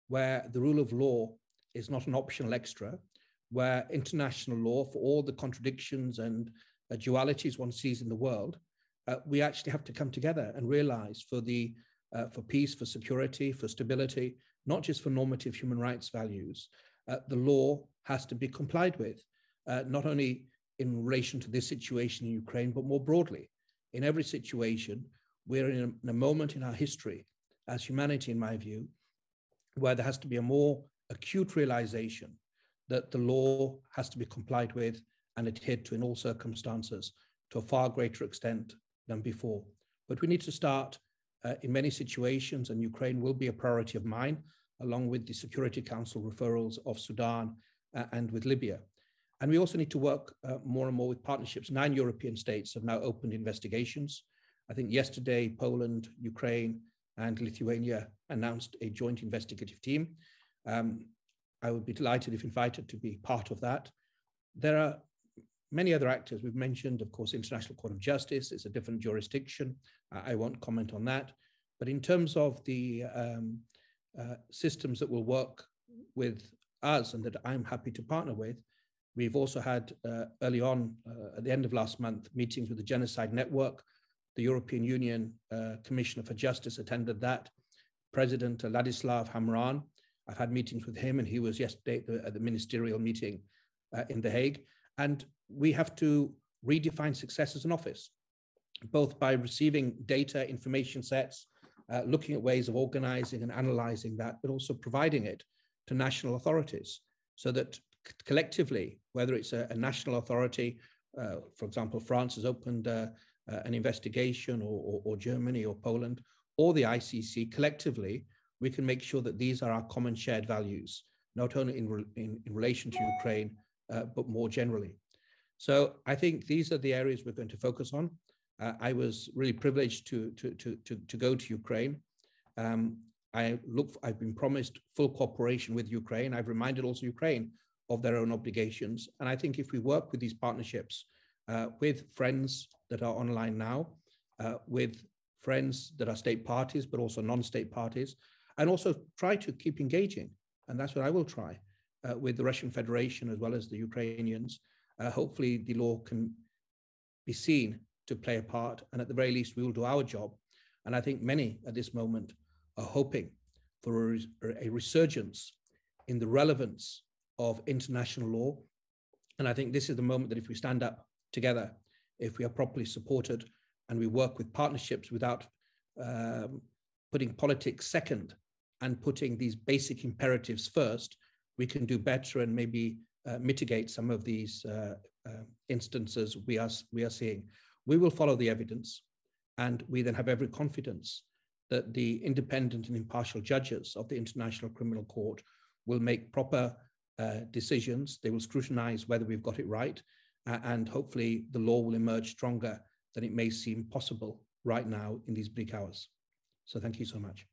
where the rule of law is not an optional extra, where international law, for all the contradictions and dualities one sees in the world, we actually have to come together and realize for peace, for security, for stability, not just for normative human rights values, the law has to be complied with, not only in relation to this situation in Ukraine, but more broadly. In every situation, we're in a moment in our history as humanity, in my view, where there has to be a more acute realization that the law has to be complied with and adhered to in all circumstances to a far greater extent than before. But we need to start in many situations, and Ukraine will be a priority of mine, along with the Security Council referrals of Sudan and with Libya. And we also need to work more and more with partnerships. 9 European states have now opened investigations. I think yesterday, Poland, Ukraine, and Lithuania announced a joint investigative team. I would be delighted if invited to be part of that. There are many other actors. We've mentioned, of course, International Court of Justice. It's a different jurisdiction. I won't comment on that. But in terms of the systems that will work with us and that I'm happy to partner with, we've also had early on, at the end of last month, meetings with the Genocide Network. The European Union Commissioner for Justice attended that. President Ladislav Hamran, I've had meetings with him, and he was yesterday at the ministerial meeting in The Hague. And we have to redefine success as an office, both by receiving data, information sets, looking at ways of organizing and analyzing that, but also providing it to national authorities so that collectively, whether it's a national authority, for example, France has opened an investigation, or Germany or Poland, or the ICC, collectively, we can make sure that these are our common shared values, not only in relation to Ukraine, but more generally. So I think these are the areas we're going to focus on. I was really privileged to go to Ukraine. I've been promised full cooperation with Ukraine. I've reminded also Ukraine of their own obligations. And I think if we work with these partnerships, with friends that are online now, with friends that are state parties, but also non-state parties, and also try to keep engaging, and that's what I will try, with the Russian Federation as well as the Ukrainians. Hopefully the law can be seen to play a part, and at the very least we will do our job. And I think many at this moment are hoping for a resurgence in the relevance of international law. And I think this is the moment that if we stand up together, if we are properly supported and we work with partnerships without putting politics second and putting these basic imperatives first, we can do better and maybe mitigate some of these instances we are seeing. We will follow the evidence, and we then have every confidence that the independent and impartial judges of the International Criminal Court will make proper decisions. They will scrutinize whether we've got it right, and hopefully the law will emerge stronger than it may seem possible right now in these bleak hours. So thank you so much.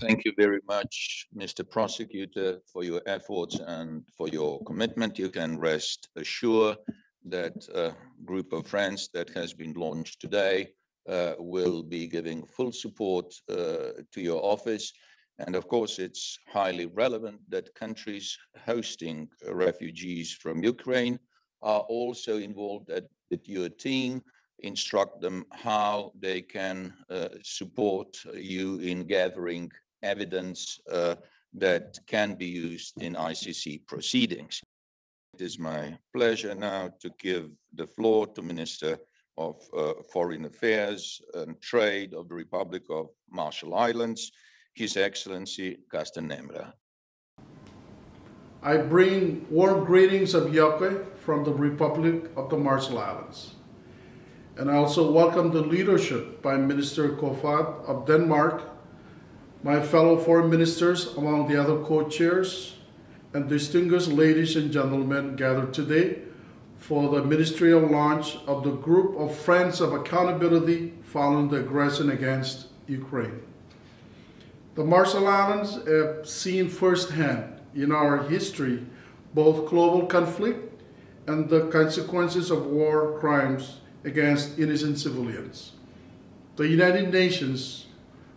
Thank you very much, Mr. Prosecutor, for your efforts and for your commitment. You can rest assured that a group of friends that has been launched today will be giving full support to your office. And of course, it's highly relevant that countries hosting refugees from Ukraine are also involved with your team, instruct them how they can support you in gathering evidence that can be used in ICC proceedings. It is my pleasure now to give the floor to Minister of Foreign Affairs and Trade of the Republic of Marshall Islands, His Excellency Gaston Nemra. I bring warm greetings of York from the Republic of the Marshall Islands. And I also welcome the leadership by Minister Kofod of Denmark, my fellow foreign ministers among the other co-chairs, and distinguished ladies and gentlemen gathered today for the ministerial launch of the Group of Friends of Accountability following the aggression against Ukraine. The Marshall Islands have seen firsthand in our history both global conflict and the consequences of war crimes against innocent civilians. The United Nations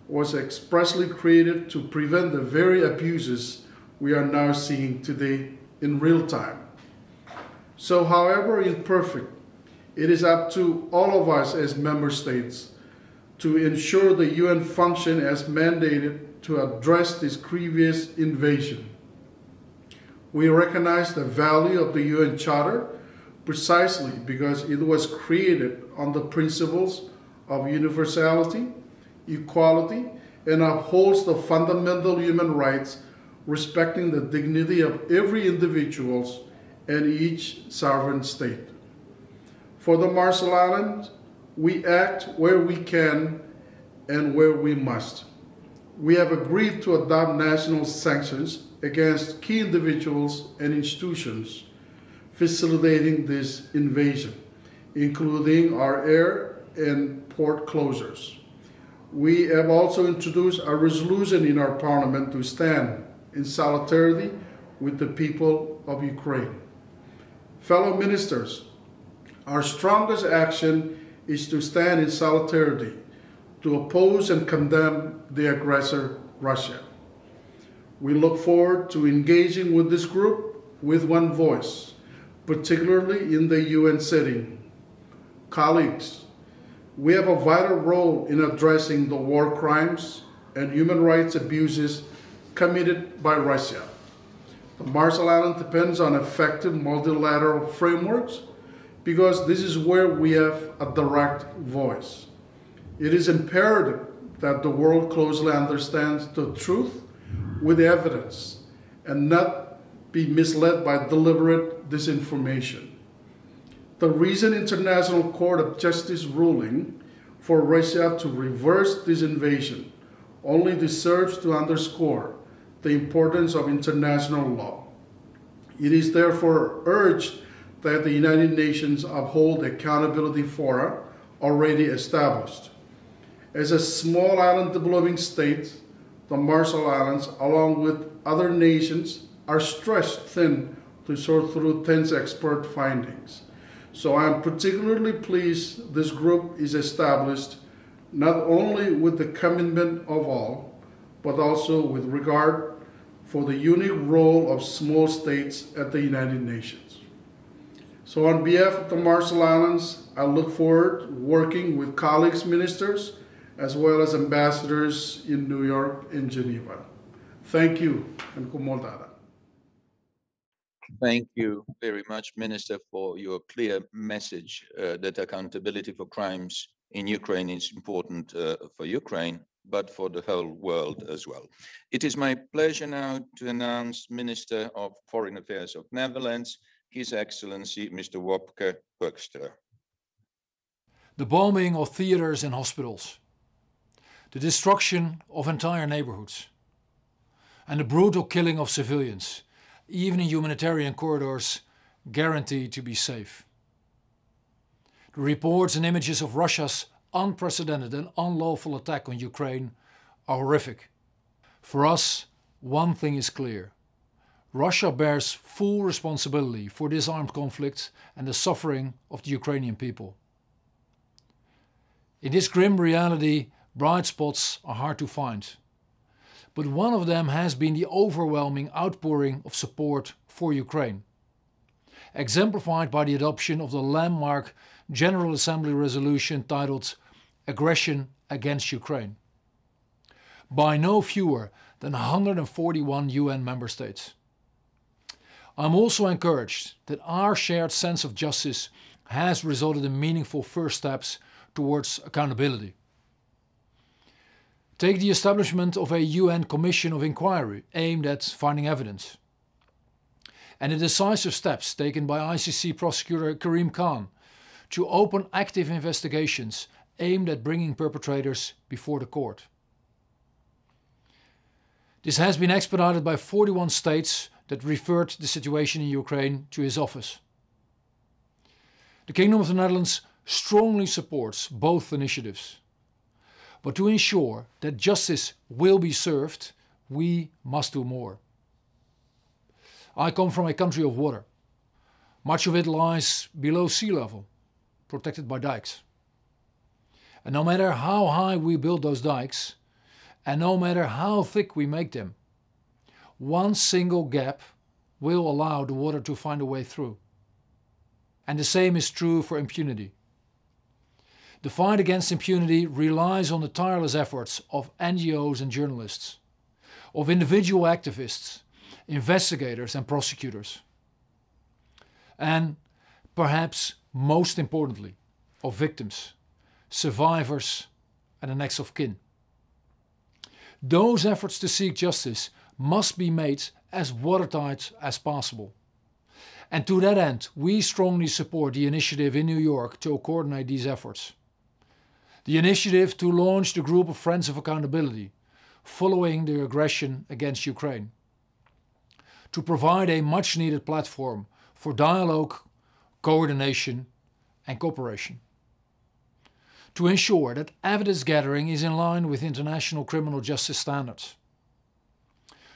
was expressly created to prevent the very abuses we are now seeing today in real time. So, however imperfect, it is up to all of us as member states to ensure the UN function as mandated to address this grievous invasion. We recognize the value of the UN Charter precisely because it was created on the principles of universality, equality, and upholds the fundamental human rights, respecting the dignity of every individual and each sovereign state. For the Marshall Islands, we act where we can and where we must. We have agreed to adopt national sanctions against key individuals and institutions facilitating this invasion, including our air and port closures. We have also introduced a resolution in our parliament to stand in solidarity with the people of Ukraine. Fellow ministers, our strongest action is to stand in solidarity to oppose and condemn the aggressor, Russia. We look forward to engaging with this group with one voice, particularly in the UN setting. Colleagues, we have a vital role in addressing the war crimes and human rights abuses committed by Russia. The Marshall Islands depends on effective multilateral frameworks because this is where we have a direct voice. It is imperative that the world closely understands the truth with evidence and not be misled by deliberate disinformation. The recent International Court of Justice ruling for Russia to reverse this invasion only serves to underscore the importance of international law. It is therefore urged that the United Nations uphold accountability fora already established. As a small island developing state, the Marshall Islands, along with other nations, are stretched thin to sort through tense expert findings. So I am particularly pleased this group is established not only with the commitment of all, but also with regard for the unique role of small states at the United Nations. So on behalf of the Marshall Islands, I look forward to working with colleagues, ministers, as well as ambassadors in New York and Geneva. Thank you, and kumoltada. Thank you very much, Minister, for your clear message that accountability for crimes in Ukraine is important for Ukraine, but for the whole world as well. It is my pleasure now to announce Minister of Foreign Affairs of Netherlands, His Excellency, Mr. Wapka Quickster. The bombing of theaters and hospitals, the destruction of entire neighborhoods, and the brutal killing of civilians, even in humanitarian corridors guaranteed to be safe. The reports and images of Russia's unprecedented and unlawful attack on Ukraine are horrific. For us, one thing is clear. Russia bears full responsibility for this armed conflict and the suffering of the Ukrainian people. In this grim reality, bright spots are hard to find. But one of them has been the overwhelming outpouring of support for Ukraine, exemplified by the adoption of the landmark General Assembly resolution titled Aggression Against Ukraine, by no fewer than 141 UN member states. I'm also encouraged that our shared sense of justice has resulted in meaningful first steps towards accountability. Take the establishment of a UN Commission of Inquiry aimed at finding evidence, and the decisive steps taken by ICC prosecutor Karim Khan to open active investigations aimed at bringing perpetrators before the court. This has been expedited by 41 states that referred the situation in Ukraine to his office. The Kingdom of the Netherlands strongly supports both initiatives. But to ensure that justice will be served, we must do more. I come from a country of water. Much of it lies below sea level, protected by dikes. And no matter how high we build those dikes, and no matter how thick we make them, one single gap will allow the water to find a way through. And the same is true for impunity. The fight against impunity relies on the tireless efforts of NGOs and journalists, of individual activists, investigators and prosecutors. And perhaps most importantly, of victims, survivors and the next of kin. Those efforts to seek justice must be made as watertight as possible. And to that end, we strongly support the initiative in New York to coordinate these efforts. The initiative to launch the group of Friends of Accountability following the aggression against Ukraine. To provide a much needed platform for dialogue, coordination and cooperation. To ensure that evidence gathering is in line with international criminal justice standards.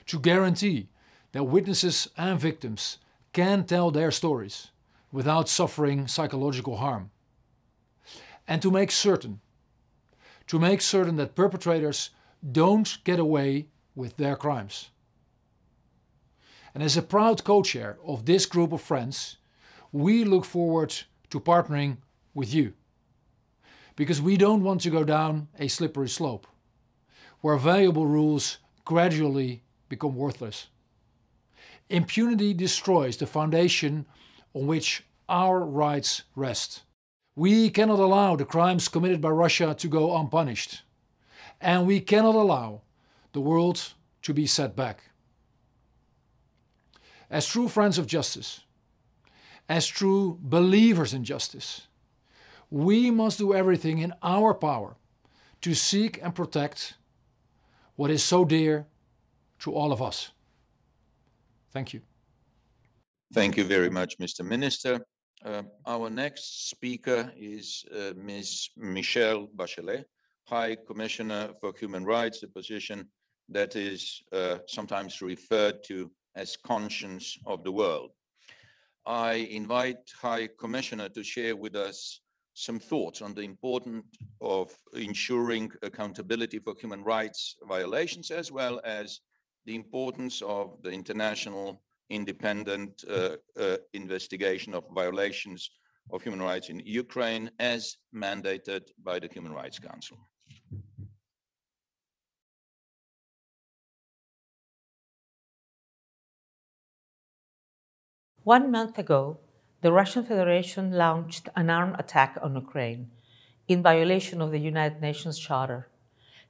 To guarantee that witnesses and victims can tell their stories without suffering psychological harm. And to make certain that perpetrators don't get away with their crimes. And as a proud co-chair of this group of friends, we look forward to partnering with you. Because we don't want to go down a slippery slope, where valuable rules gradually become worthless. Impunity destroys the foundation on which our rights rest. We cannot allow the crimes committed by Russia to go unpunished. And we cannot allow the world to be set back. As true friends of justice, as true believers in justice, we must do everything in our power to seek and protect what is so dear to all of us. Thank you. Thank you very much, Mr. Minister. Our next speaker is Ms. Michelle Bachelet, High Commissioner for Human Rights, a position that is sometimes referred to as conscience of the world. I invite High Commissioner to share with us some thoughts on the importance of ensuring accountability for human rights violations, as well as the importance of the international independent investigation of violations of human rights in Ukraine as mandated by the Human Rights Council. One month ago, the Russian Federation launched an armed attack on Ukraine in violation of the United Nations Charter.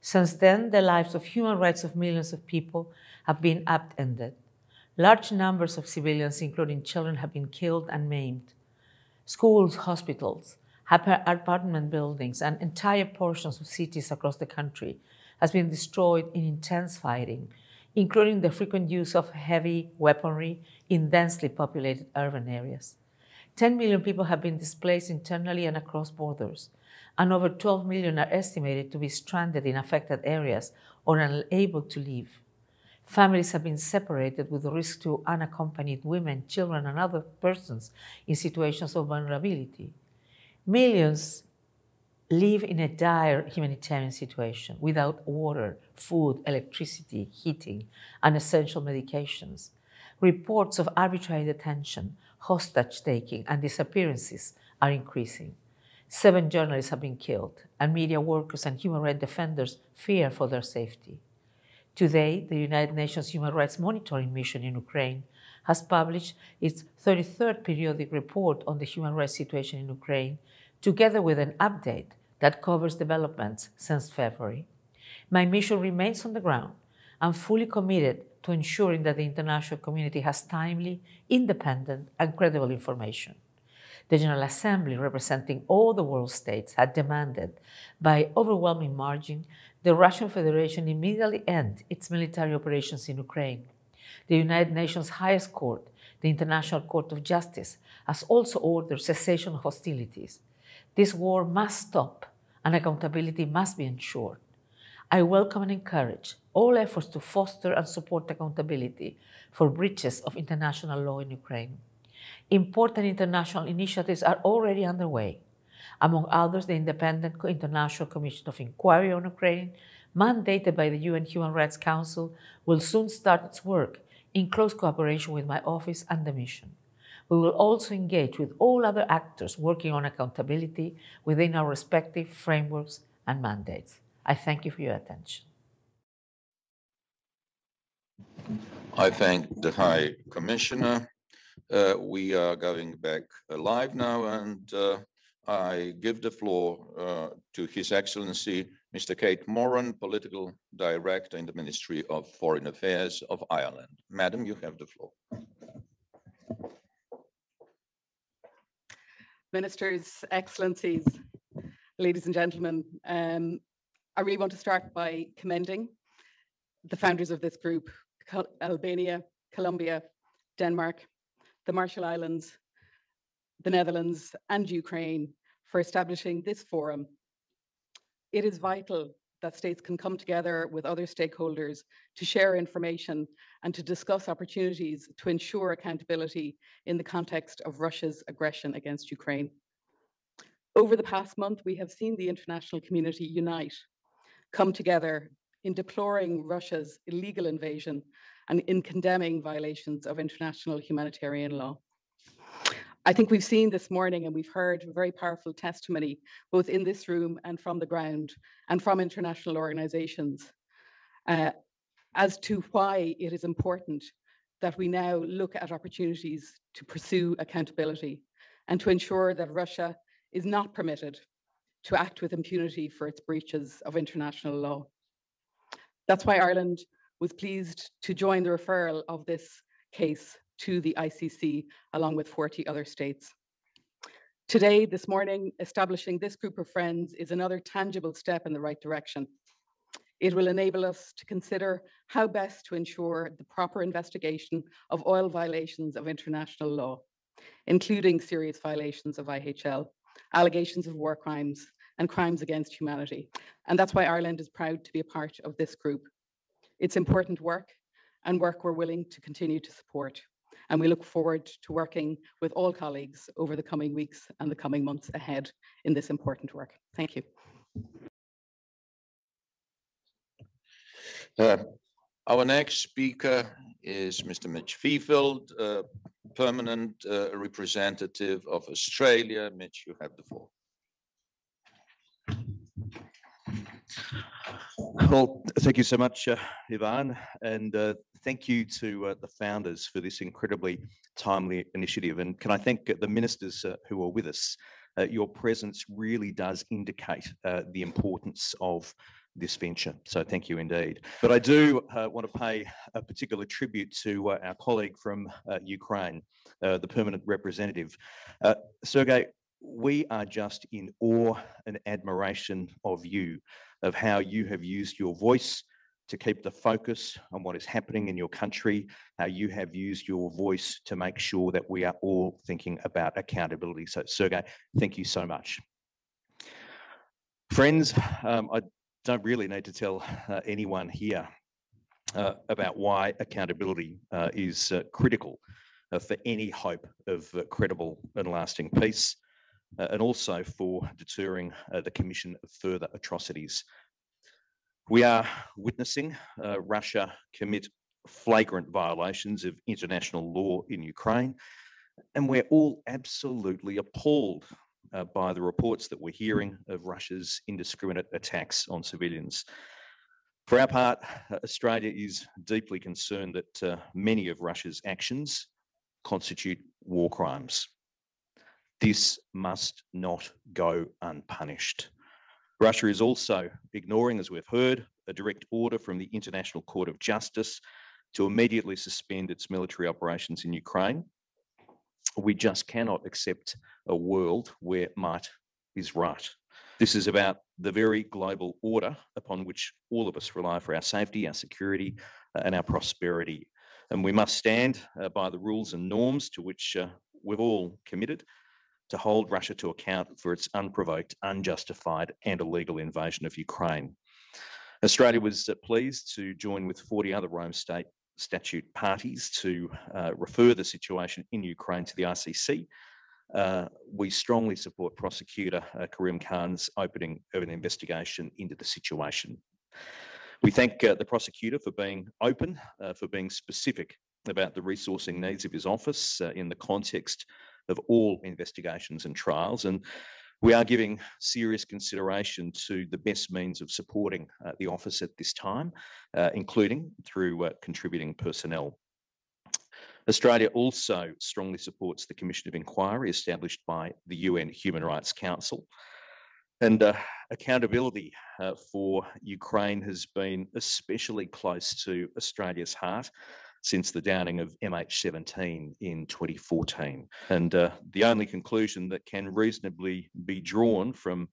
Since then, the lives of human rights of millions of people have been upended. Large numbers of civilians, including children, have been killed and maimed. Schools, hospitals, apartment buildings, and entire portions of cities across the country has been destroyed in intense fighting, including the frequent use of heavy weaponry in densely populated urban areas. 10 million people have been displaced internally and across borders, and over 12 million are estimated to be stranded in affected areas or unable to leave. Families have been separated with risk to unaccompanied women, children, and other persons in situations of vulnerability. Millions live in a dire humanitarian situation without water, food, electricity, heating, and essential medications. Reports of arbitrary detention, hostage-taking, and disappearances are increasing. 7 journalists have been killed, and media workers and human rights defenders fear for their safety. Today, the United Nations Human Rights Monitoring Mission in Ukraine has published its 33rd periodic report on the human rights situation in Ukraine, together with an update that covers developments since February. My mission remains on the ground. I'm fully committed to ensuring that the international community has timely, independent, and credible information. The General Assembly, representing all the world states, had demanded, by overwhelming margin, the Russian Federation immediately end its military operations in Ukraine. The United Nations highest court, the International Court of Justice, has also ordered cessation of hostilities. This war must stop, and accountability must be ensured. I welcome and encourage all efforts to foster and support accountability for breaches of international law in Ukraine. Important international initiatives are already underway. Among others, the Independent International Commission of Inquiry on Ukraine, mandated by the UN Human Rights Council, will soon start its work in close cooperation with my office and the mission. We will also engage with all other actors working on accountability within our respective frameworks and mandates. I thank you for your attention. I thank the High Commissioner. We are going back live now, and I give the floor to His Excellency, Mr. Kate Moran, Political Director in the Ministry of Foreign Affairs of Ireland. Madam, you have the floor. Ministers, Excellencies, ladies and gentlemen, I really want to start by commending the founders of this group, Albania, Colombia, Denmark, the Marshall Islands, the Netherlands, and Ukraine for establishing this forum. It is vital that states can come together with other stakeholders to share information and to discuss opportunities to ensure accountability in the context of Russia's aggression against Ukraine. Over the past month, we have seen the international community unite, come together in deploring Russia's illegal invasion and in condemning violations of international humanitarian law. I think we've seen this morning and we've heard very powerful testimony, both in this room and from the ground and from international organizations, as to why it is important that we now look at opportunities to pursue accountability and to ensure that Russia is not permitted to act with impunity for its breaches of international law. That's why Ireland was pleased to join the referral of this case to the ICC, along with 40 other states. Today, this morning, establishing this group of friends is another tangible step in the right direction. It will enable us to consider how best to ensure the proper investigation of oil violations of international law, including serious violations of IHL, allegations of war crimes, and crimes against humanity. And that's why Ireland is proud to be a part of this group. It's important work and work we're willing to continue to support. And we look forward to working with all colleagues over the coming weeks and the coming months ahead in this important work. Thank you. Our next speaker is Mr. Mitch Fifield, permanent representative of Australia. Mitch, you have the floor. Well, thank you so much, Ivan, and thank you to the founders for this incredibly timely initiative. And can I thank the ministers who are with us? Your presence really does indicate the importance of this venture. So thank you indeed. But I do want to pay a particular tribute to our colleague from Ukraine, the permanent representative. Sergei, we are just in awe and admiration of you, of how you have used your voice to keep the focus on what is happening in your country, how you have used your voice to make sure that we are all thinking about accountability. So Sergei, thank you so much. Friends, I don't really need to tell anyone here about why accountability is critical for any hope of credible and lasting peace, and also for deterring the commission of further atrocities. We are witnessing Russia commit flagrant violations of international law in Ukraine, and we're all absolutely appalled by the reports that we're hearing of Russia's indiscriminate attacks on civilians. For our part, Australia is deeply concerned that many of Russia's actions constitute war crimes. This must not go unpunished. Russia is also ignoring, as we've heard, a direct order from the International Court of Justice to immediately suspend its military operations in Ukraine. We just cannot accept a world where might is right. This is about the very global order upon which all of us rely for our safety, our security, and our prosperity. And we must stand by the rules and norms to which we've all committed to hold Russia to account for its unprovoked, unjustified, and illegal invasion of Ukraine. Australia was pleased to join with 40 other Rome Statute parties to refer the situation in Ukraine to the ICC. We strongly support Prosecutor Karim Khan's opening of an investigation into the situation. We thank the prosecutor for being open, for being specific about the resourcing needs of his office in the context of all investigations and trials. And we are giving serious consideration to the best means of supporting the office at this time, including through contributing personnel. Australia also strongly supports the Commission of Inquiry established by the UN Human Rights Council. And accountability for Ukraine has been especially close to Australia's heart since the downing of MH17 in 2014. And the only conclusion that can reasonably be drawn from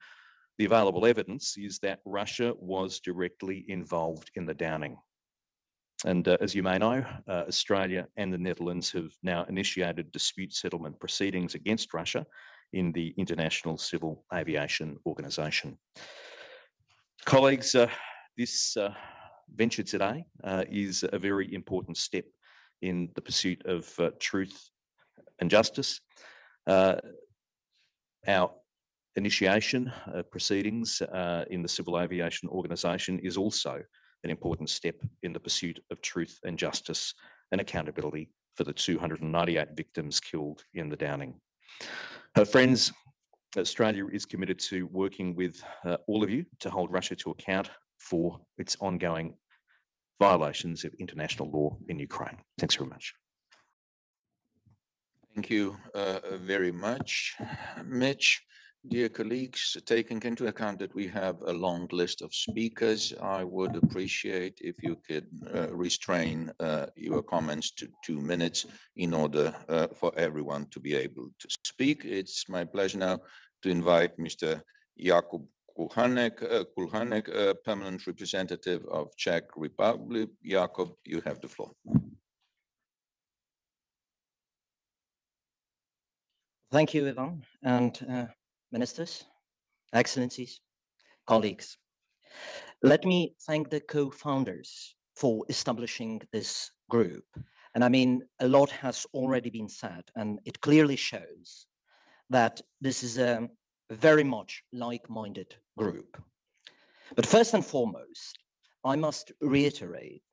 the available evidence is that Russia was directly involved in the downing. And as you may know, Australia and the Netherlands have now initiated dispute settlement proceedings against Russia in the International Civil Aviation Organization. Colleagues, this venture today is a very important step in the pursuit of truth and justice. Our initiation of proceedings in the Civil Aviation Organization is also an important step in the pursuit of truth and justice and accountability for the 298 victims killed in the downing. Friends, Australia is committed to working with all of you to hold Russia to account for its ongoing violations of international law in Ukraine. Thanks very much. Thank you very much, Mitch. Dear colleagues, taking into account that we have a long list of speakers, I would appreciate if you could restrain your comments to 2 minutes in order for everyone to be able to speak. It's my pleasure now to invite Mr. Jakub Kulhanek, permanent representative of Czech Republic. Jakub, you have the floor. Thank you, Ivan, and Ministers, Excellencies, colleagues. Let me thank the co-founders for establishing this group. And I mean, a lot has already been said, and it clearly shows that this is a very much like-minded group. But first and foremost, I must reiterate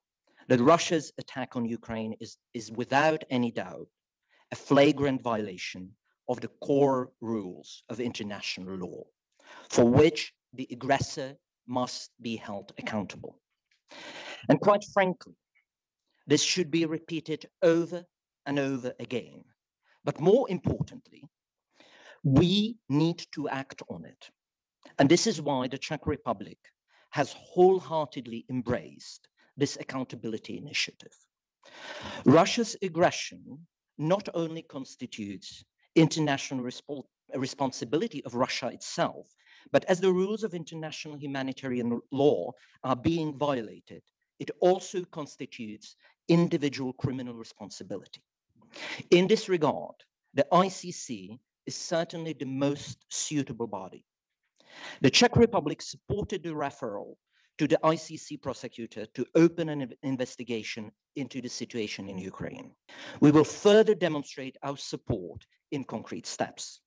that Russia's attack on Ukraine is without any doubt a flagrant violation of the core rules of international law, for which the aggressor must be held accountable. And quite frankly, this should be repeated over and over again. But more importantly, we need to act on it. And this is why the Czech Republic has wholeheartedly embraced this accountability initiative. Russia's aggression not only constitutes international responsibility of Russia itself, but as the rules of international humanitarian law are being violated, it also constitutes individual criminal responsibility. In this regard, the ICC is certainly the most suitable body. The Czech Republic supported the referral to the ICC prosecutor to open an investigation into the situation in Ukraine. We will further demonstrate our support in concrete steps.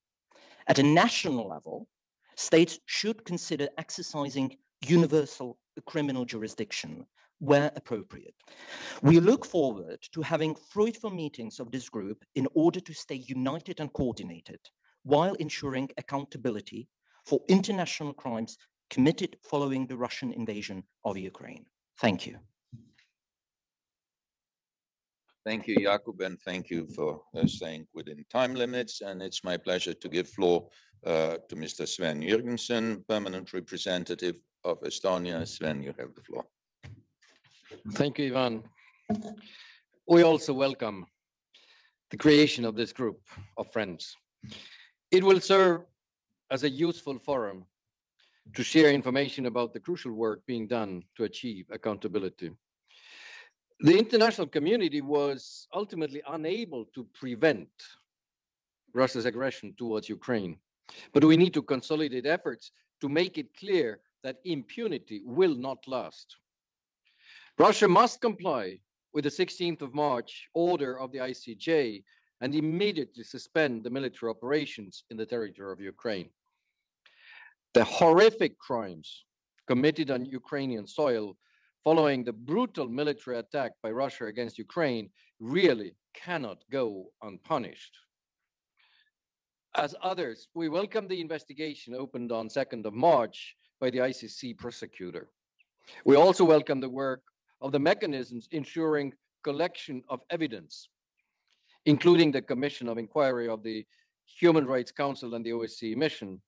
At a national level, states should consider exercising universal criminal jurisdiction where appropriate. We look forward to having fruitful meetings of this group in order to stay united and coordinated while ensuring accountability for international crimes committed following the Russian invasion of Ukraine. Thank you. Thank you, Jakub, and thank you for staying within time limits. And it's my pleasure to give floor to Mr. Sven Jurgensen, permanent representative of Estonia. Sven, you have the floor. Thank you, Ivan. We also welcome the creation of this group of friends. It will serve as a useful forum to share information about the crucial work being done to achieve accountability. The international community was ultimately unable to prevent Russia's aggression towards Ukraine, but we need to consolidate efforts to make it clear that impunity will not last. Russia must comply with the 16th of March order of the ICJ and immediately suspend the military operations in the territory of Ukraine. The horrific crimes committed on Ukrainian soil following the brutal military attack by Russia against Ukraine really cannot go unpunished. As others, we welcome the investigation opened on 2nd of March by the ICC prosecutor. We also welcome the work of the mechanisms ensuring collection of evidence, including the Commission of Inquiry of the Human Rights Council and the OSCE mission,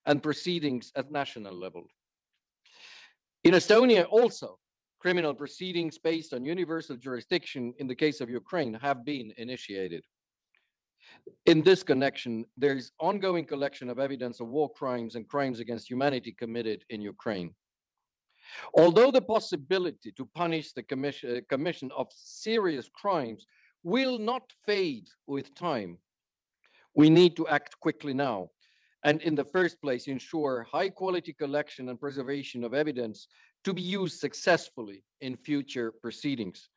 and proceedings at national level. In Estonia also, criminal proceedings based on universal jurisdiction in the case of Ukraine have been initiated. In this connection, there is ongoing collection of evidence of war crimes and crimes against humanity committed in Ukraine. Although the possibility to punish the commission of serious crimes will not fade with time, we need to act quickly now, and in the first place, ensure high-quality collection and preservation of evidence to be used successfully in future proceedings.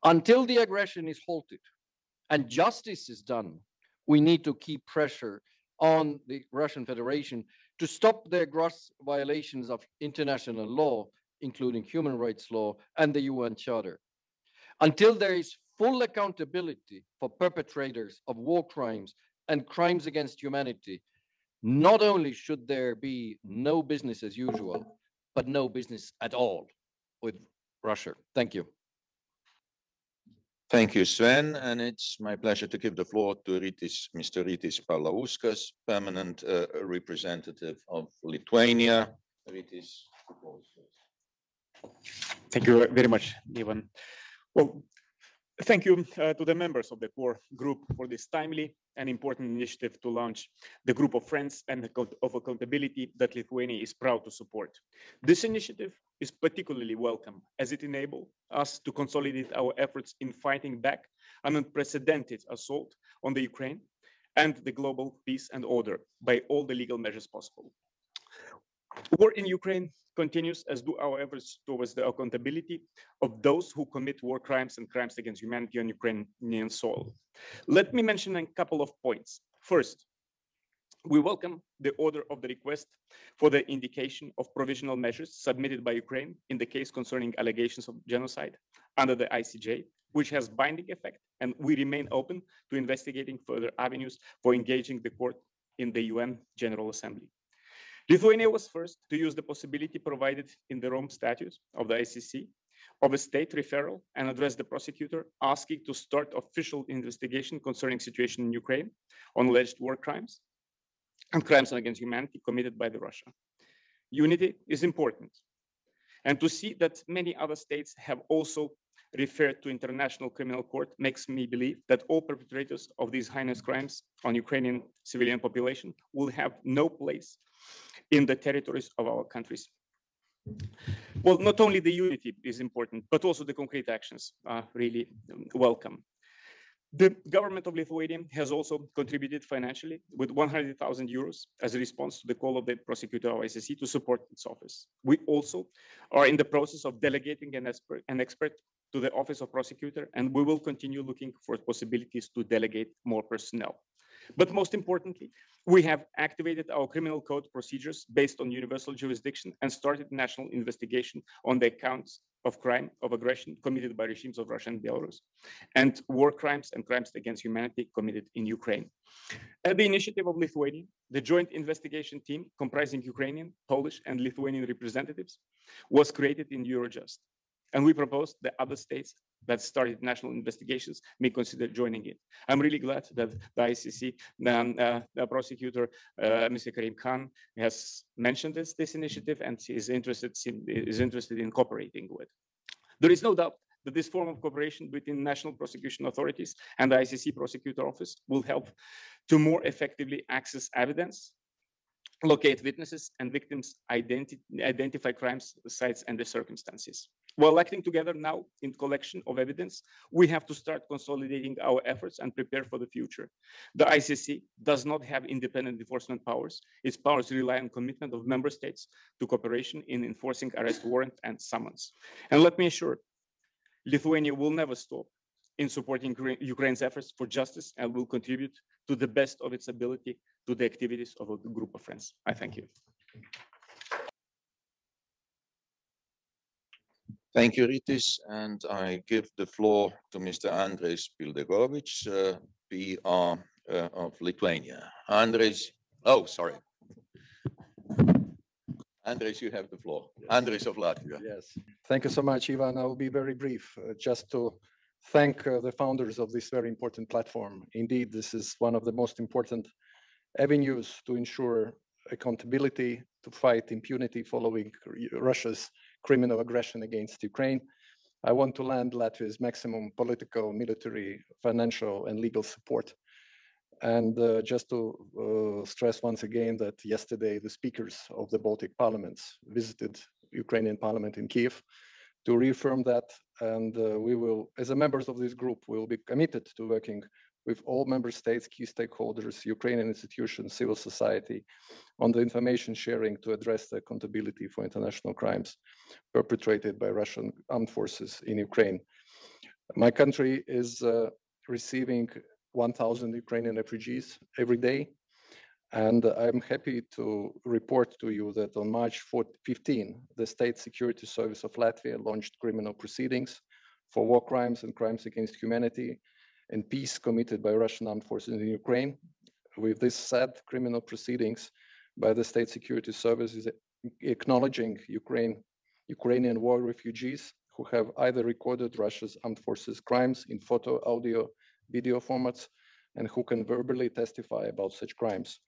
Until the aggression is halted and justice is done, we need to keep pressure on the Russian Federation to stop their gross violations of international law, including human rights law and the UN Charter. Until there is full accountability for perpetrators of war crimes and crimes against humanity, not only should there be no business as usual, but no business at all with Russia. Thank you. Thank you, Sven. And it's my pleasure to give the floor to Mr. Mritis Palawuskas, permanent representative of Lithuania. Mritis. Thank you very much, Ivan. Well, thank you to the members of the core group for this timely and important initiative to launch the group of friends and of accountability that Lithuania is proud to support. This initiative is particularly welcome as it enables us to consolidate our efforts in fighting back an unprecedented assault on the Ukraine and the global peace and order by all the legal measures possible. War in Ukraine continues, as do our efforts towards the accountability of those who commit war crimes and crimes against humanity on Ukrainian soil. Let me mention a couple of points. First, we welcome the order of the request for the indication of provisional measures submitted by Ukraine in the case concerning allegations of genocide under the ICJ, which has binding effect, and we remain open to investigating further avenues for engaging the court in the UN General Assembly. Lithuania was first to use the possibility provided in the Rome Statute of the ICC of a state referral and address the prosecutor asking to start official investigation concerning situation in Ukraine on alleged war crimes and crimes against humanity committed by Russia. Unity is important. And to see that many other states have also referred to International Criminal Court makes me believe that all perpetrators of these heinous crimes on Ukrainian civilian population will have no place in the territories of our countries. Well, not only the unity is important, but also the concrete actions are really welcome. The government of Lithuania has also contributed financially with 100,000 euros as a response to the call of the prosecutor of ICC to support its office. We also are in the process of delegating an expert to the office of prosecutor, and we will continue looking for possibilities to delegate more personnel. But most importantly, we have activated our criminal code procedures based on universal jurisdiction and started national investigation on the accounts of crime of aggression committed by regimes of Russia and Belarus, and war crimes and crimes against humanity committed in Ukraine. At the initiative of Lithuania, the joint investigation team comprising Ukrainian, Polish, and Lithuanian representatives was created in Eurojust. And we proposed that other states that started national investigations may consider joining it. I'm really glad that the ICC, the prosecutor, Mr. Karim Khan, has mentioned this initiative and is interested in cooperating with. There is no doubt that this form of cooperation between national prosecution authorities and the ICC prosecutor office will help to more effectively access evidence locate witnesses and victims, identify crimes, sites, and the circumstances. While acting together now in collection of evidence, we have to start consolidating our efforts and prepare for the future. The ICC does not have independent enforcement powers. Its powers rely on commitment of member states to cooperation in enforcing arrest warrant and summons. And let me assure, Lithuania will never stop in supporting Ukraine's efforts for justice and will contribute to the best of its ability to the activities of a group of friends. I thank you. Thank you, Mritis, and I give the floor to Mr. Andres Pildegovich, PR of Lithuania. Andres, oh, sorry. Andres, you have the floor. Yes. Andres of Latvia. Yes, thank you so much, Ivan. I will be very brief, just to thank the founders of this very important platform. Indeed, this is one of the most important avenues to ensure accountability, to fight impunity following Russia's criminal aggression against Ukraine. I want to lend Latvia's maximum political, military, financial, and legal support. And just to stress once again that yesterday the speakers of the Baltic parliaments visited Ukrainian parliament in Kiev to reaffirm that. And we will, as members of this group, will be committed to working with all member states, key stakeholders, Ukrainian institutions, civil society, on the information sharing to address the accountability for international crimes perpetrated by Russian armed forces in Ukraine. My country is receiving 1,000 Ukrainian refugees every day. And I'm happy to report to you that on March 15, the State Security Service of Latvia launched criminal proceedings for war crimes and crimes against humanity and peace committed by Russian armed forces in Ukraine. With this said, criminal proceedings by the State Security Service is acknowledging Ukrainian war refugees who have either recorded Russia's armed forces crimes in photo, audio, video formats, and who can verbally testify about such crimes.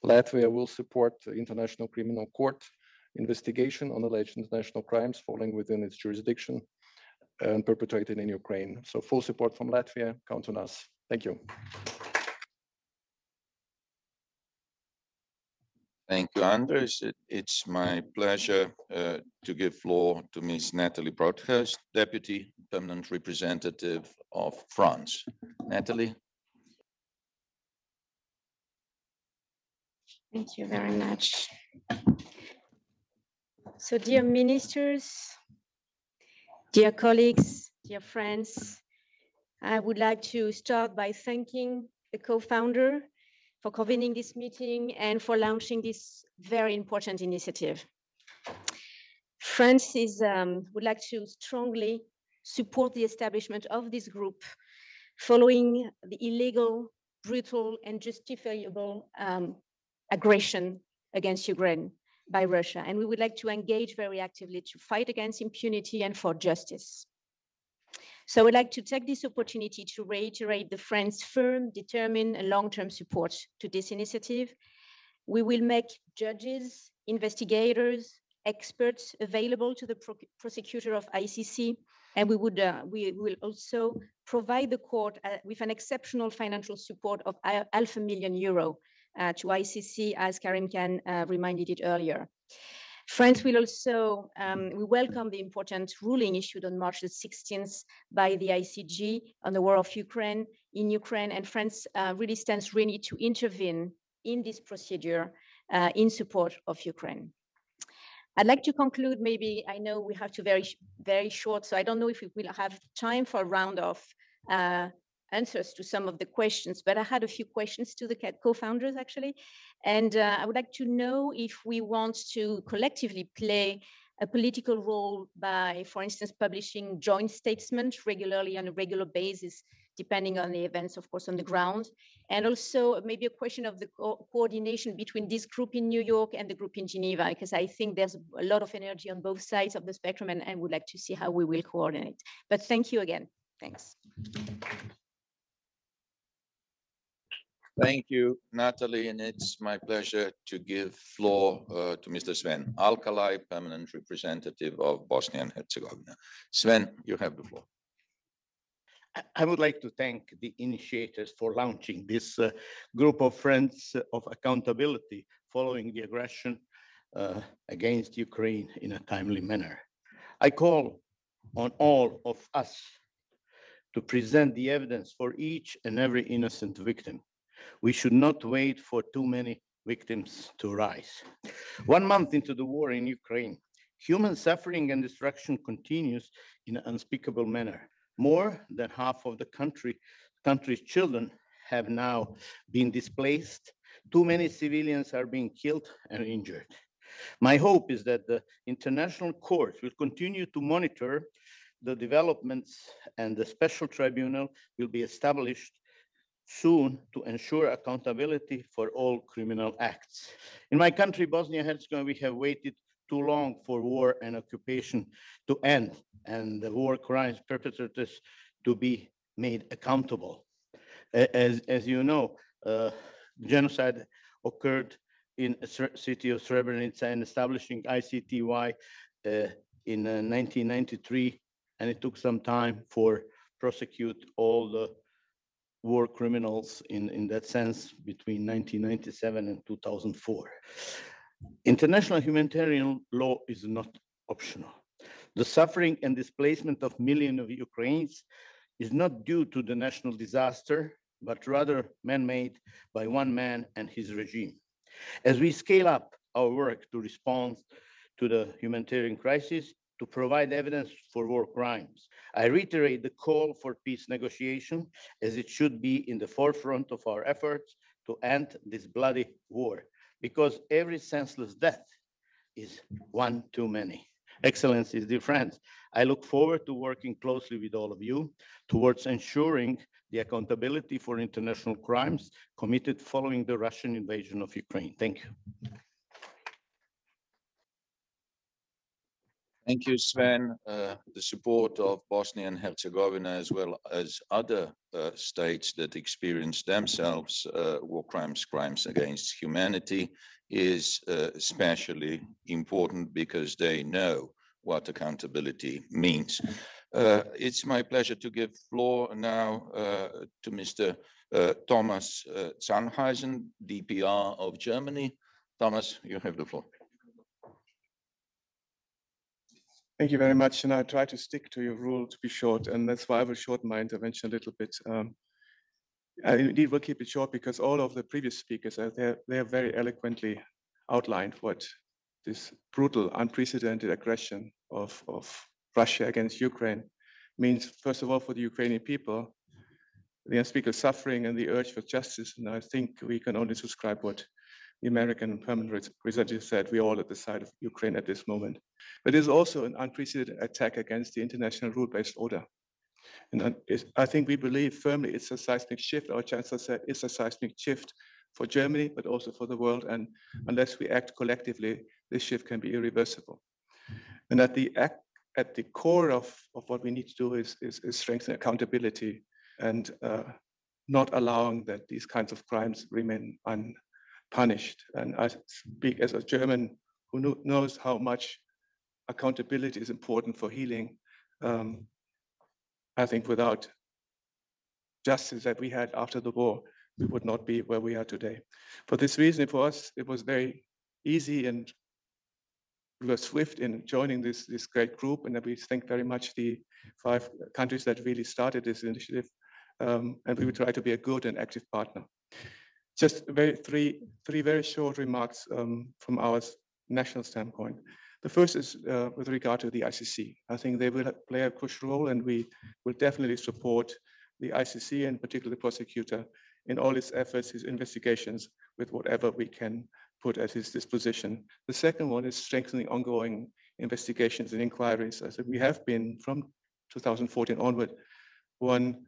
Latvia will support the International Criminal Court investigation on alleged international crimes falling within its jurisdiction and perpetrated in Ukraine. So full support from Latvia, count on us. Thank you. Thank you, Andres. It's my pleasure to give floor to Ms. Natalie Broadhurst, Deputy Permanent Representative of France. Natalie. Thank you very much. So, dear ministers, dear colleagues, dear friends, I would like to start by thanking the co-founder for convening this meeting and for launching this very important initiative. France would like to strongly support the establishment of this group following the illegal, brutal, and justifiable aggression against Ukraine by Russia. And we would like to engage very actively to fight against impunity and for justice. So I would like to take this opportunity to reiterate the French firm, determined, and long-term support to this initiative. We will make judges, investigators, experts available to the prosecutor of ICC, and we will also provide the court with an exceptional financial support of €500,000 to ICC, as Karim Khan reminded it earlier. France will also, we welcome the important ruling issued on March the 16th by the ICJ on the war of Ukraine in Ukraine, and France really stands ready to intervene in this procedure in support of Ukraine. I'd like to conclude, maybe, I know we have to very short, so I don't know if we will have time for a round of answers to some of the questions, but I had a few questions to the co-founders actually. And I would like to know if we want to collectively play a political role by, for instance, publishing joint statements regularly on a regular basis, depending on the events, of course, on the ground. And also maybe a question of the coordination between this group in New York and the group in Geneva, because I think there's a lot of energy on both sides of the spectrum, and would like to see how we will coordinate. But thank you again. Thanks. Thank you, Natalie, and it's my pleasure to give floor to Mr. Sven Alkalai, Permanent Representative of Bosnia and Herzegovina. Sven, you have the floor. I would like to thank the initiators for launching this group of friends of accountability following the aggression against Ukraine in a timely manner. I call on all of us to present the evidence for each and every innocent victim. We should not wait for too many victims to rise. 1 month into the war in Ukraine, human suffering and destruction continues in an unspeakable manner. More than half of the country's children have now been displaced. Too many civilians are being killed and injured. My hope is that the international courts will continue to monitor the developments and the special tribunal will be established soon to ensure accountability for all criminal acts. In my country, Bosnia and Herzegovina, we have waited too long for war and occupation to end and the war crimes perpetrators to be made accountable. As you know, genocide occurred in the city of Srebrenica and establishing ICTY in 1993, and it took some time for prosecute all the war criminals in that sense between 1997 and 2004. International humanitarian law is not optional. The suffering and displacement of millions of Ukrainians is not due to the national disaster, but rather man-made by one man and his regime. As we scale up our work to respond to the humanitarian crisis, to provide evidence for war crimes, I reiterate the call for peace negotiation as it should be in the forefront of our efforts to end this bloody war, because every senseless death is one too many. Excellencies, dear friends, I look forward to working closely with all of you towards ensuring the accountability for international crimes committed following the Russian invasion of Ukraine. Thank you. Thank you, Sven. The support of Bosnia and Herzegovina, as well as other states that experience themselves war crimes, crimes against humanity, is especially important because they know what accountability means. It's my pleasure to give floor now to Mr. Thomas Zannhuisen, DPR of Germany. Thomas, you have the floor. Thank you very much, and I try to stick to your rule to be short, and that's why I will shorten my intervention a little bit. I indeed will keep it short because all of the previous speakers, they have very eloquently outlined what this brutal, unprecedented aggression of Russia against Ukraine means, first of all, for the Ukrainian people, the unspeakable suffering and the urge for justice. And I think we can only subscribe what the American permanent representative said, we're all at the side of Ukraine at this moment. But it is also an unprecedented attack against the international rule-based order. And I think we believe firmly it's a seismic shift. Our Chancellor said it's a seismic shift for Germany, but also for the world. And unless we act collectively, this shift can be irreversible. And at the core of what we need to do is strengthen accountability and not allowing that these kinds of crimes remain unpunished. And I speak as a German who knows how much accountability is important for healing. I think without justice that we had after the war, we would not be where we are today. For this reason, for us, it was very easy and we were swift in joining this great group, and we thank very much the 5 countries that really started this initiative, and we will try to be a good and active partner. Just three very short remarks from our national standpoint. The first is with regard to the ICC. I think they will play a crucial role, and we will definitely support the ICC, and particularly the prosecutor, in all his efforts, his investigations, with whatever we can put at his disposition. The second one is strengthening ongoing investigations and inquiries. As we have been from 2014 onward, one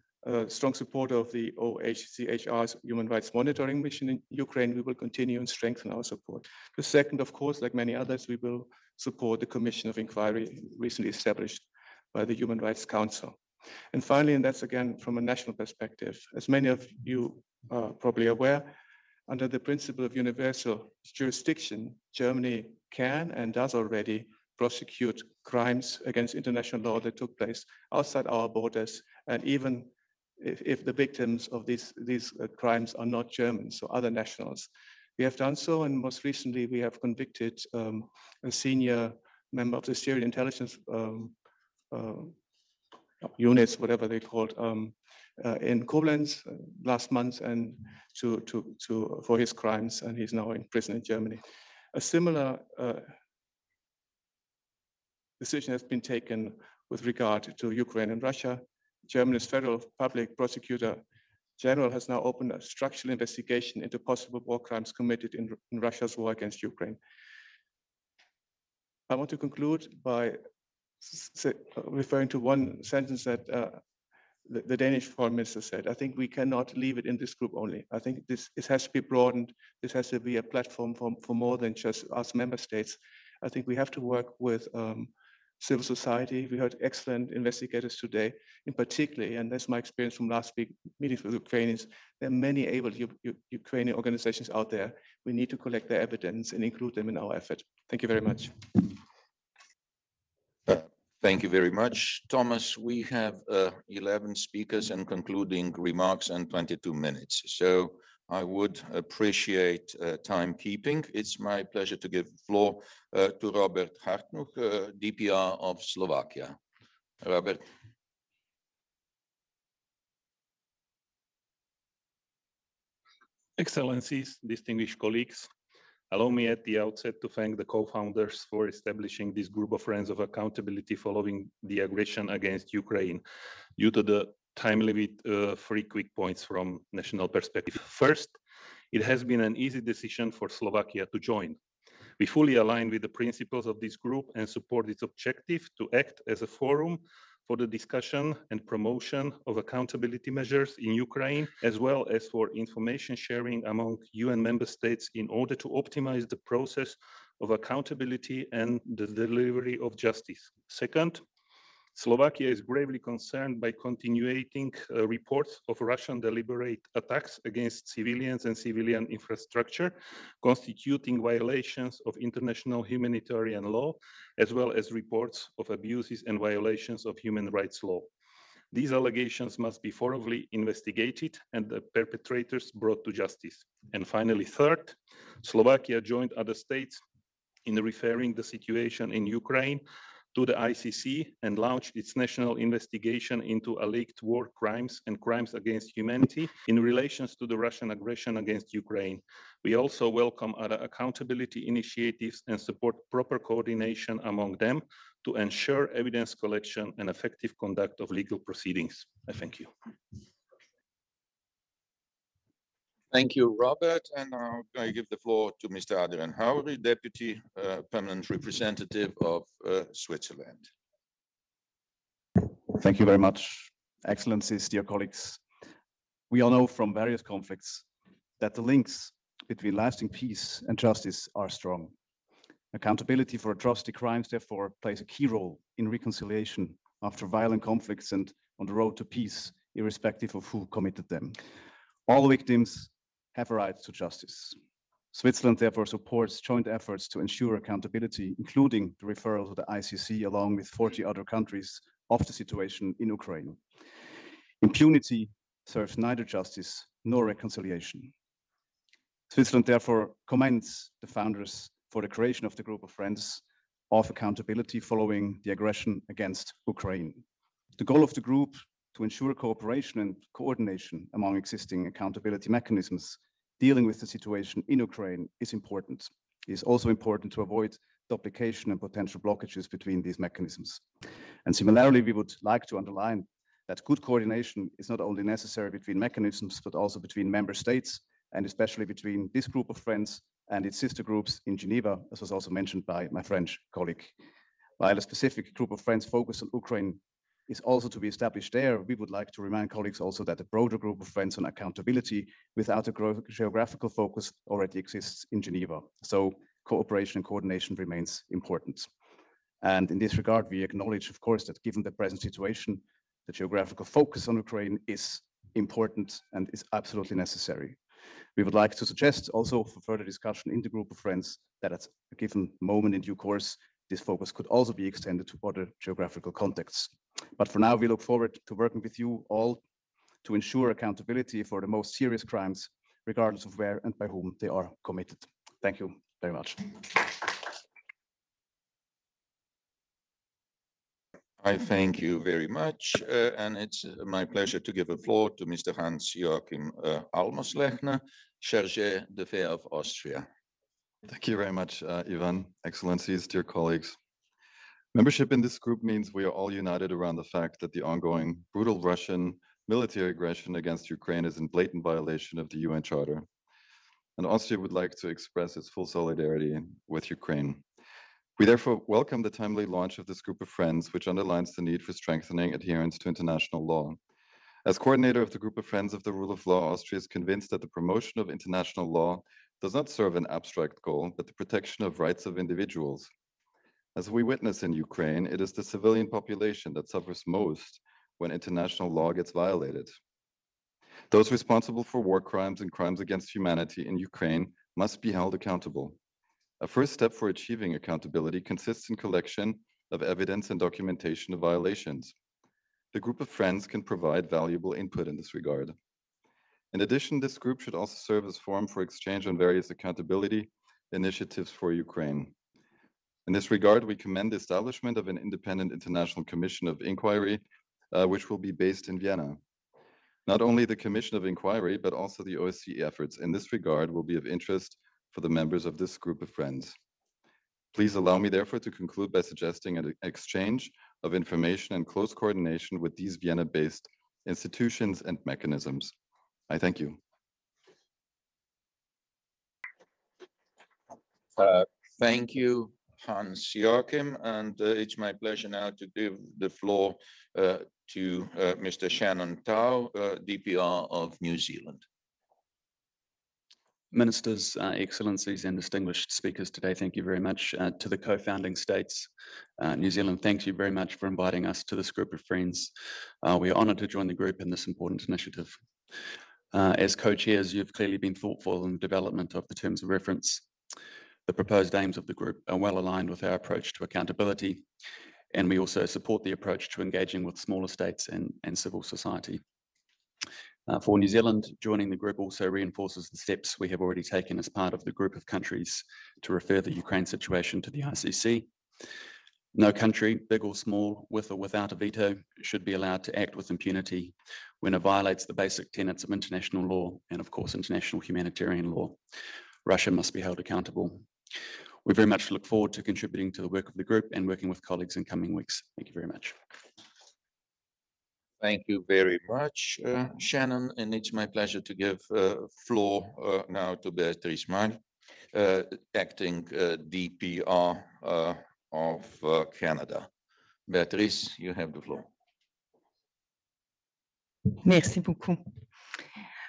strong supporter of the OHCHR's Human Rights Monitoring Mission in Ukraine. We will continue and strengthen our support. The second, of course, like many others, we will support the Commission of Inquiry recently established by the Human Rights Council. And finally, and that's again from a national perspective, as many of you are probably aware, under the principle of universal jurisdiction, Germany can and does already prosecute crimes against international law that took place outside our borders, and even if the victims of these crimes are not Germans, so other nationals. We have done so, and most recently we have convicted a senior member of the Syrian intelligence units, whatever they called, in Koblenz last month, and for his crimes, and he's now in prison in Germany. A similar decision has been taken with regard to Ukraine and Russia. Germany's federal public prosecutor general has now opened a structural investigation into possible war crimes committed in Russia's war against Ukraine. I want to conclude by referring to one sentence that the Danish foreign minister said. I think we cannot leave it in this group only. I think it has to be broadened. This has to be a platform for more than just us member states. I think we have to work with civil society. We heard excellent investigators today, in particular, and that's my experience from last week meetings with Ukrainians. There are many able Ukrainian organizations out there. We need to collect their evidence and include them in our effort. Thank you very much. Thank you very much, Thomas. We have 11 speakers and concluding remarks and 22 minutes. So I would appreciate timekeeping. It's my pleasure to give the floor to Robert Hartnuch, DPR of Slovakia. Robert. Excellencies, distinguished colleagues, allow me at the outset to thank the co-founders for establishing this group of friends of accountability following the aggression against Ukraine. Due to the time limit, 3 quick points from national perspective. First, it has been an easy decision for Slovakia to join. We fully align with the principles of this group and support its objective to act as a forum for the discussion and promotion of accountability measures in Ukraine, as well as for information sharing among UN member states in order to optimize the process of accountability and the delivery of justice. Second, Slovakia is gravely concerned by continuing reports of Russian deliberate attacks against civilians and civilian infrastructure, constituting violations of international humanitarian law, as well as reports of abuses and violations of human rights law. These allegations must be thoroughly investigated and the perpetrators brought to justice. And finally, third, Slovakia joined other states in referring the situation in Ukraine to the ICC and launched its national investigation into alleged war crimes and crimes against humanity in relation to the Russian aggression against Ukraine. We also welcome other accountability initiatives and support proper coordination among them to ensure evidence collection and effective conduct of legal proceedings. I thank you. Thank you, Robert. And now I give the floor to Mr. Adrian Howry, Deputy Permanent Representative of Switzerland. Thank you very much, Excellencies, dear colleagues. We all know from various conflicts that the links between lasting peace and justice are strong. Accountability for atrocity crimes, therefore, plays a key role in reconciliation after violent conflicts and on the road to peace, irrespective of who committed them. All victims have a right to justice. Switzerland therefore supports joint efforts to ensure accountability, including the referral to the ICC along with 40 other countries of the situation in Ukraine. Impunity serves neither justice nor reconciliation. Switzerland therefore commends the founders for the creation of the group of friends of accountability following the aggression against Ukraine. The goal of the group to ensure cooperation and coordination among existing accountability mechanisms dealing with the situation in Ukraine is important. It is also important to avoid duplication and potential blockages between these mechanisms. And similarly, we would like to underline that good coordination is not only necessary between mechanisms, but also between member states, and especially between this group of friends and its sister groups in Geneva, as was also mentioned by my French colleague. While a specific group of friends focused on Ukraine is also to be established there, we would like to remind colleagues also that a broader group of friends on accountability without a geographical focus already exists in Geneva. So cooperation and coordination remains important. And in this regard, we acknowledge, of course, that given the present situation, the geographical focus on Ukraine is important and is absolutely necessary. We would like to suggest also for further discussion in the group of friends that at a given moment in due course, this focus could also be extended to other geographical contexts. But for now, we look forward to working with you all to ensure accountability for the most serious crimes regardless of where and by whom they are committed. Thank you very much. I thank you very much, and it's my pleasure to give the floor to Mr. Hans-Joachim Almerslechner, Chargé d'Affaires of Austria. Thank you very much, Ivan, Excellencies, dear colleagues. Membership in this group means we are all united around the fact that the ongoing brutal Russian military aggression against Ukraine is in blatant violation of the UN Charter. And Austria would like to express its full solidarity with Ukraine. We therefore welcome the timely launch of this group of friends, which underlines the need for strengthening adherence to international law. As coordinator of the group of friends of the rule of law, Austria is convinced that the promotion of international law does not serve an abstract goal, but the protection of rights of individuals. As we witness in Ukraine, it is the civilian population that suffers most when international law gets violated. Those responsible for war crimes and crimes against humanity in Ukraine must be held accountable. A first step for achieving accountability consists in collection of evidence and documentation of violations. The group of friends can provide valuable input in this regard. In addition, this group should also serve as forum for exchange on various accountability initiatives for Ukraine. In this regard, we commend the establishment of an independent international commission of inquiry, which will be based in Vienna. Not only the commission of inquiry, but also the OSCE efforts in this regard will be of interest for the members of this group of friends. Please allow me therefore to conclude by suggesting an exchange of information and close coordination with these Vienna-based institutions and mechanisms. I thank you. Thank you, Hans-Joachim, and it's my pleasure now to give the floor to Mr. Shannon Tao, DPR of New Zealand. Ministers, Excellencies, and distinguished speakers today, thank you very much. To the co-founding states, New Zealand, thank you very much for inviting us to this group of friends. We are honoured to join the group in this important initiative. As co-chairs, you've clearly been thoughtful in the development of the terms of reference. The proposed aims of the group are well aligned with our approach to accountability, and we also support the approach to engaging with smaller states and civil society. For New Zealand, joining the group also reinforces the steps we have already taken as part of the group of countries to refer the Ukraine situation to the ICC. No country, big or small, with or without a veto, should be allowed to act with impunity when it violates the basic tenets of international law and, of course, international humanitarian law. Russia must be held accountable. We very much look forward to contributing to the work of the group and working with colleagues in coming weeks. Thank you very much. Thank you very much, Shannon, and it's my pleasure to give floor now to Beatrice Mal, acting DPR of Canada. Beatrice, you have the floor. Merci beaucoup.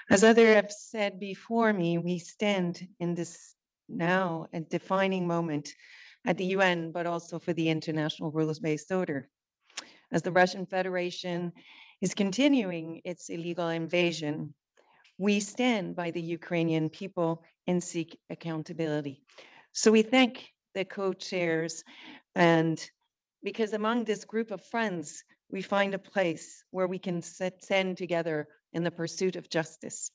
As others have said before me, we stand in this now a defining moment at the UN, but also for the international rules-based order. As the Russian Federation is continuing its illegal invasion, we stand by the Ukrainian people and seek accountability. So we thank the co-chairs, and because among this group of friends, we find a place where we can stand together in the pursuit of justice.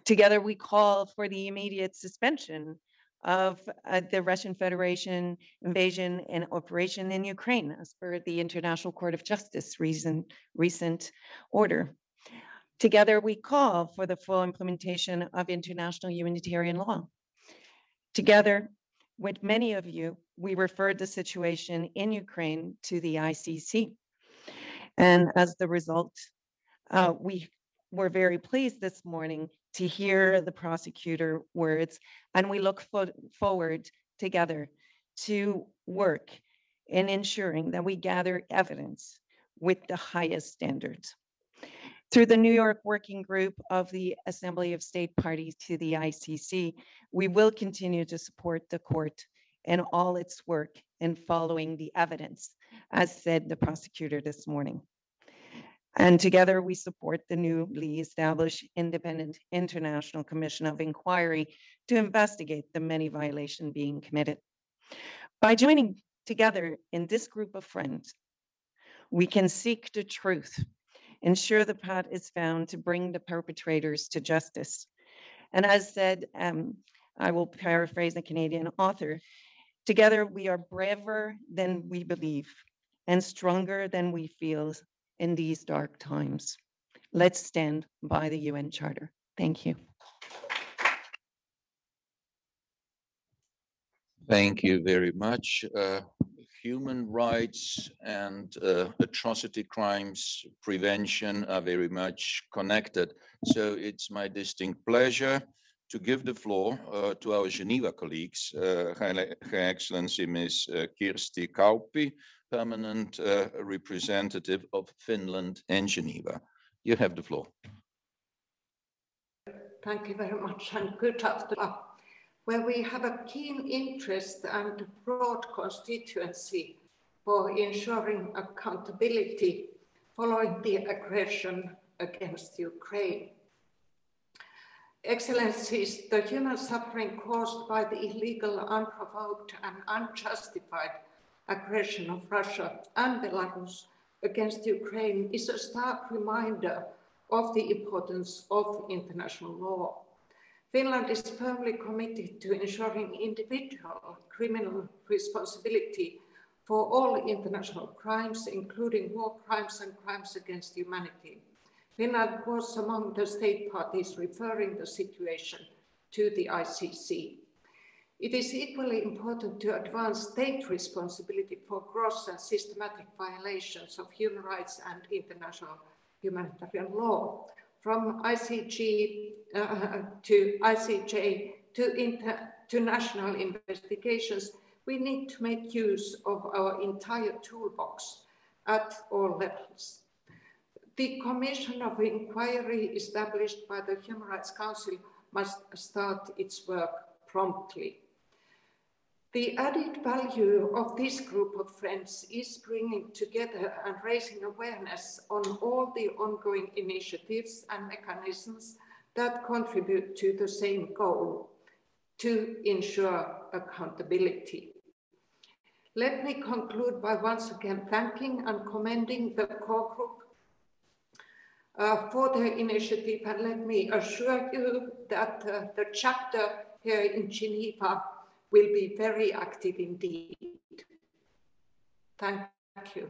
Together, we call for the immediate suspension of the Russian Federation invasion and operation in Ukraine, as per the International Court of Justice recent order. Together, we call for the full implementation of international humanitarian law. Together with many of you, we referred the situation in Ukraine to the ICC. And as the result, we were very pleased this morning to hear the prosecutor words, and we look forward together to work in ensuring that we gather evidence with the highest standards. Through the New York Working Group of the Assembly of State Parties to the ICC, we will continue to support the court in all its work in following the evidence, as said the prosecutor this morning. And together we support the newly established Independent International Commission of Inquiry to investigate the many violations being committed. By joining together in this group of friends, we can seek the truth ensure the path is found to bring the perpetrators to justice. And as said, I will paraphrase a Canadian author, together we are braver than we believe and stronger than we feel in these dark times. Let's stand by the UN Charter. Thank you. Thank you very much. Human rights and atrocity crimes prevention are very much connected. So it's my distinct pleasure to give the floor to our Geneva colleagues, Her Excellency Ms. Kirsti Kauppi, permanent representative of Finland in Geneva. You have the floor. Thank you very much, and good afternoon. Where we have a keen interest and broad constituency for ensuring accountability following the aggression against Ukraine. Excellencies, the human suffering caused by the illegal, unprovoked and unjustified aggression of Russia and Belarus against Ukraine is a stark reminder of the importance of international law. Finland is firmly committed to ensuring individual criminal responsibility for all international crimes, including war crimes and crimes against humanity. Finland was among the state parties referring the situation to the ICC. It is equally important to advance state responsibility for gross and systematic violations of human rights and international humanitarian law. From ICJ to national investigations, we need to make use of our entire toolbox at all levels. The Commission of Inquiry established by the Human Rights Council must start its work promptly. The added value of this group of friends is bringing together and raising awareness on all the ongoing initiatives and mechanisms that contribute to the same goal, to ensure accountability. Let me conclude by once again thanking and commending the core group for their initiative, and let me assure you that the chapter here in Geneva will be very active indeed. Thank you.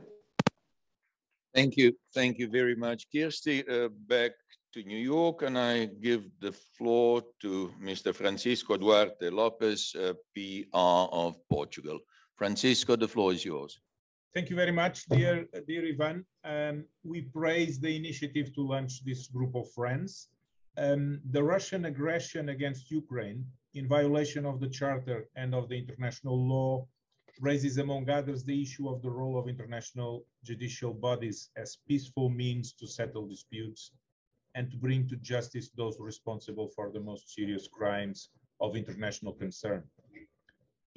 Thank you. Thank you very much, Kirsti. Back to New York, and I give the floor to Mr. Francisco Duarte Lopez, PR of Portugal. Francisco, the floor is yours. Thank you very much, dear Ivan. We praise the initiative to launch this group of friends. The Russian aggression against Ukraine, in violation of the Charter and of the international law, raises, among others, the issue of the role of international judicial bodies as peaceful means to settle disputes and to bring to justice those responsible for the most serious crimes of international concern.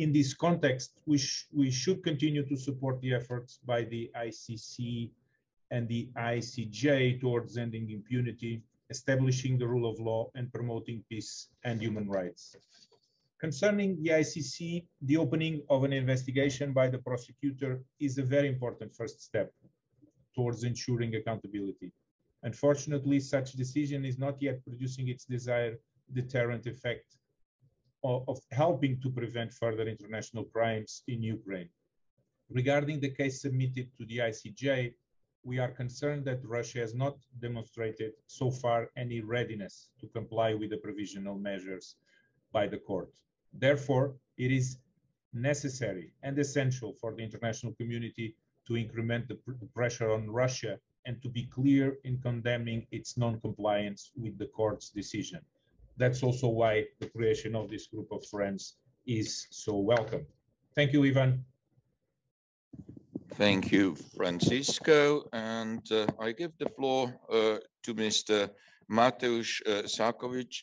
In this context, we should continue to support the efforts by the ICC and the ICJ towards ending impunity, establishing the rule of law, and promoting peace and human rights. Concerning the ICC, the opening of an investigation by the prosecutor is a very important first step towards ensuring accountability. Unfortunately, such decision is not yet producing its desired deterrent effect of helping to prevent further international crimes in Ukraine. Regarding the case submitted to the ICJ, we are concerned that Russia has not demonstrated so far any readiness to comply with the provisional measures by the court. Therefore, it is necessary and essential for the international community to increment the pressure on Russia and to be clear in condemning its non-compliance with the court's decision. That's also why the creation of this group of friends is so welcome. Thank you, Ivan. Thank you, Francisco. And I give the floor to Mr. Mateusz Sarkowicz,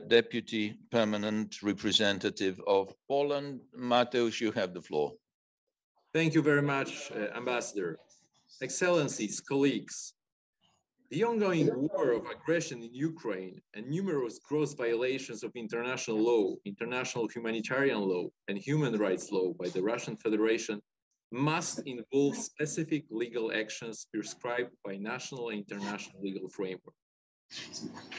Deputy Permanent Representative of Poland. Mateusz, you have the floor. Thank you very much, Ambassador. Excellencies, colleagues, the ongoing war of aggression in Ukraine and numerous gross violations of international law, international humanitarian law, and human rights law by the Russian Federation must involve specific legal actions prescribed by national and international legal framework.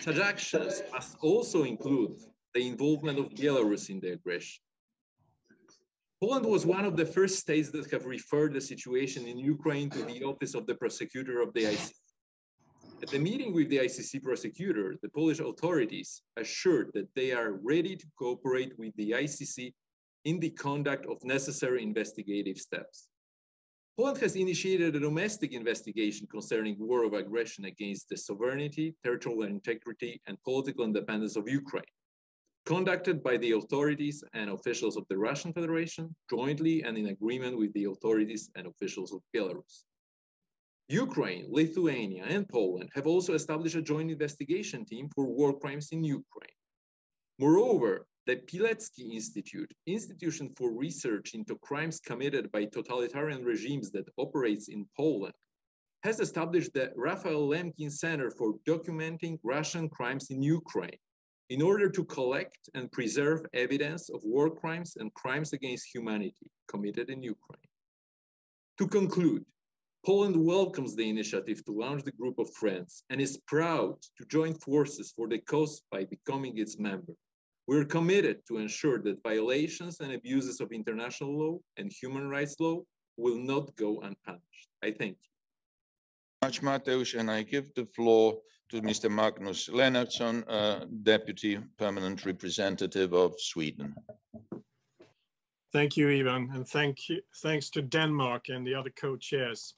Such actions must also include the involvement of Belarus in the aggression. Poland was one of the first states that have referred the situation in Ukraine to the Office of the Prosecutor of the ICC. At the meeting with the ICC prosecutor, the Polish authorities assured that they are ready to cooperate with the ICC in the conduct of necessary investigative steps. Poland has initiated a domestic investigation concerning war of aggression against the sovereignty, territorial integrity, and political independence of Ukraine, conducted by the authorities and officials of the Russian Federation, jointly and in agreement with the authorities and officials of Belarus. Ukraine, Lithuania, and Poland have also established a joint investigation team for war crimes in Ukraine. Moreover, the Pilecki Institute, institution for research into crimes committed by totalitarian regimes that operates in Poland, has established the Raphael Lemkin Center for Documenting Russian Crimes in Ukraine in order to collect and preserve evidence of war crimes and crimes against humanity committed in Ukraine. To conclude, Poland welcomes the initiative to launch the Group of Friends and is proud to join forces for the cause by becoming its member. We're committed to ensure that violations and abuses of international law and human rights law will not go unpunished. I thank you. Much, Mateusz, and I give the floor to Mr. Magnus Lennartsson, Deputy Permanent Representative of Sweden. Thank you, Ivan, and thanks to Denmark and the other co-chairs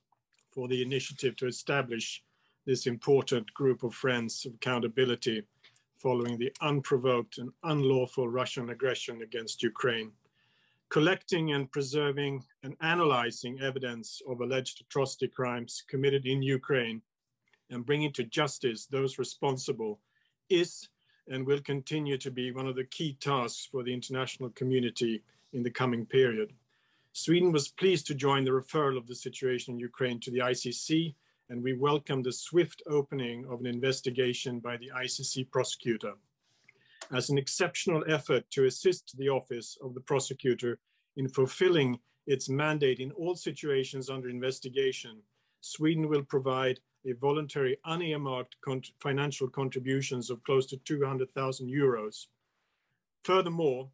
for the initiative to establish this important group of friends of accountability following the unprovoked and unlawful Russian aggression against Ukraine. Collecting and preserving and analyzing evidence of alleged atrocity crimes committed in Ukraine and bringing to justice those responsible is and will continue to be one of the key tasks for the international community in the coming period. Sweden was pleased to join the referral of the situation in Ukraine to the ICC, and we welcome the swift opening of an investigation by the ICC prosecutor. As an exceptional effort to assist the Office of the Prosecutor in fulfilling its mandate in all situations under investigation, Sweden will provide a voluntary unearmarked financial contributions of close to 200,000 euros. Furthermore,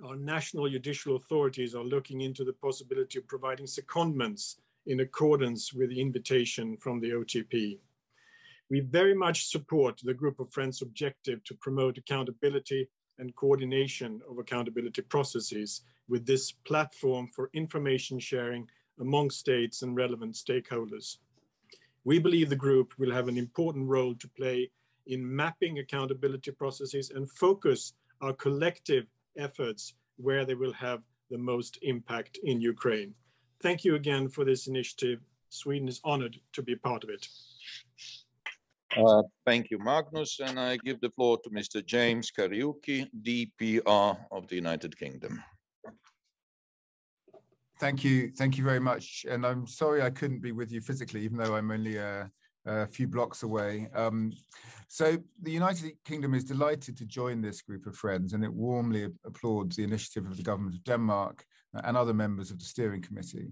our national judicial authorities are looking into the possibility of providing secondments in accordance with the invitation from the OTP. We very much support the Group of Friends' objective to promote accountability and coordination of accountability processes with this platform for information sharing among states and relevant stakeholders. We believe the group will have an important role to play in mapping accountability processes and focus our collective efforts where they will have the most impact in Ukraine. Thank you again for this initiative. Sweden is honored to be part of it. Thank you, Magnus, and I give the floor to Mr. James Kariuki, DPR of the United Kingdom. Thank you very much, and I'm sorry I couldn't be with you physically, even though I'm only a few blocks away. So the United Kingdom is delighted to join this group of friends, and it warmly applauds the initiative of the government of Denmark and other members of the steering committee.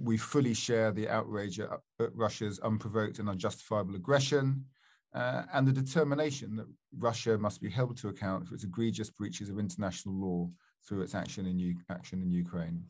We fully share the outrage at Russia's unprovoked and unjustifiable aggression and the determination that Russia must be held to account for its egregious breaches of international law through its action in Ukraine.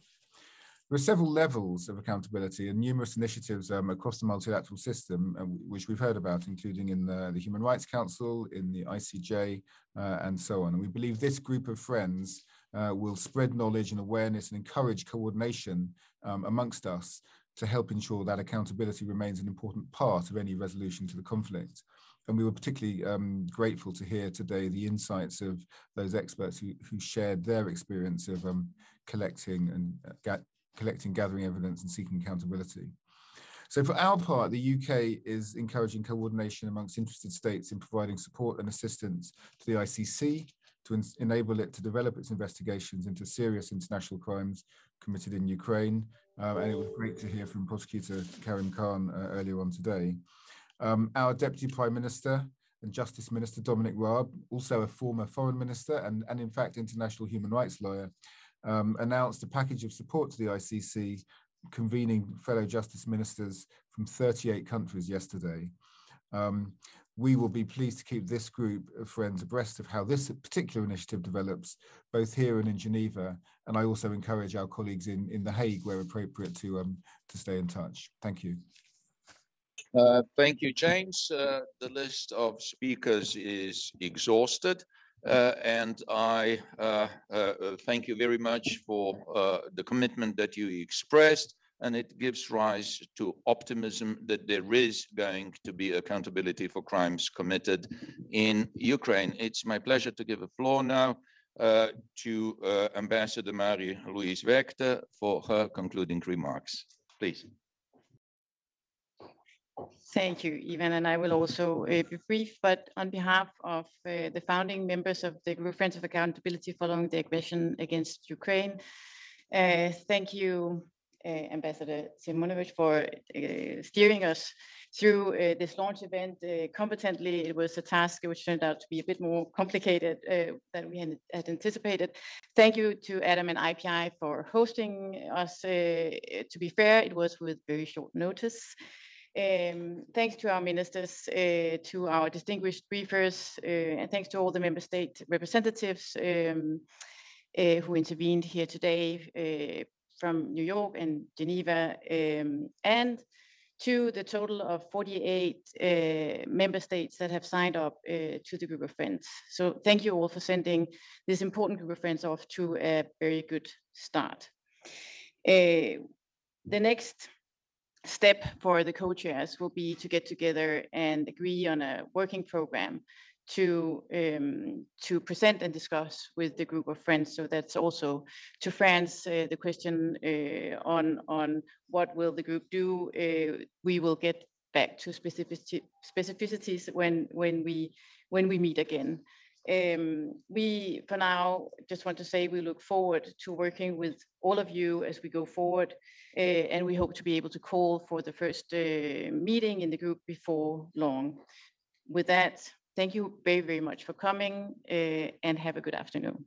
There are several levels of accountability and numerous initiatives across the multilateral system, which we've heard about, including in the Human Rights Council, in the ICJ, and so on. And we believe this group of friends will spread knowledge and awareness and encourage coordination amongst us to help ensure that accountability remains an important part of any resolution to the conflict. And we were particularly grateful to hear today the insights of those experts who shared their experience of collecting, gathering evidence and seeking accountability. So for our part, the UK is encouraging coordination amongst interested states in providing support and assistance to the ICC to enable it to develop its investigations into serious international crimes committed in Ukraine. And it was great to hear from Prosecutor Karim Khan earlier on today. Our Deputy Prime Minister and Justice Minister Dominic Raab, also a former Foreign Minister and in fact international human rights lawyer, announced a package of support to the ICC, convening fellow justice ministers from 38 countries yesterday. We will be pleased to keep this group of friends abreast of how this particular initiative develops, both here and in Geneva. And I also encourage our colleagues in The Hague, where appropriate, to stay in touch. Thank you. Thank you, James. The list of speakers is exhausted. And I thank you very much for the commitment that you expressed, and it gives rise to optimism that there is going to be accountability for crimes committed in Ukraine. It's my pleasure to give the floor now to Ambassador Marie-Louise Wapka for her concluding remarks. Please. Thank you, Ivan, and I will also be brief, but on behalf of the founding members of the Group of Friends of Accountability following the aggression against Ukraine, thank you, Ambassador Simonovich, for steering us through this launch event competently. It was a task which turned out to be a bit more complicated than we had anticipated. Thank you to Adam and IPI for hosting us. To be fair, it was with very short notice. Thanks to our ministers, to our distinguished briefers, and thanks to all the member state representatives who intervened here today from New York and Geneva, and to the total of 48 member states that have signed up to the Group of Friends. So thank you all for sending this important Group of Friends off to a very good start. The next step for the co-chairs will be to get together and agree on a working program to present and discuss with the Group of Friends. So that's also to France the question on what will the group do. We will get back to specificities when we meet again. We, for now, just want to say we look forward to working with all of you as we go forward, and we hope to be able to call for the first meeting in the group before long. With that, thank you very, very much for coming, and have a good afternoon.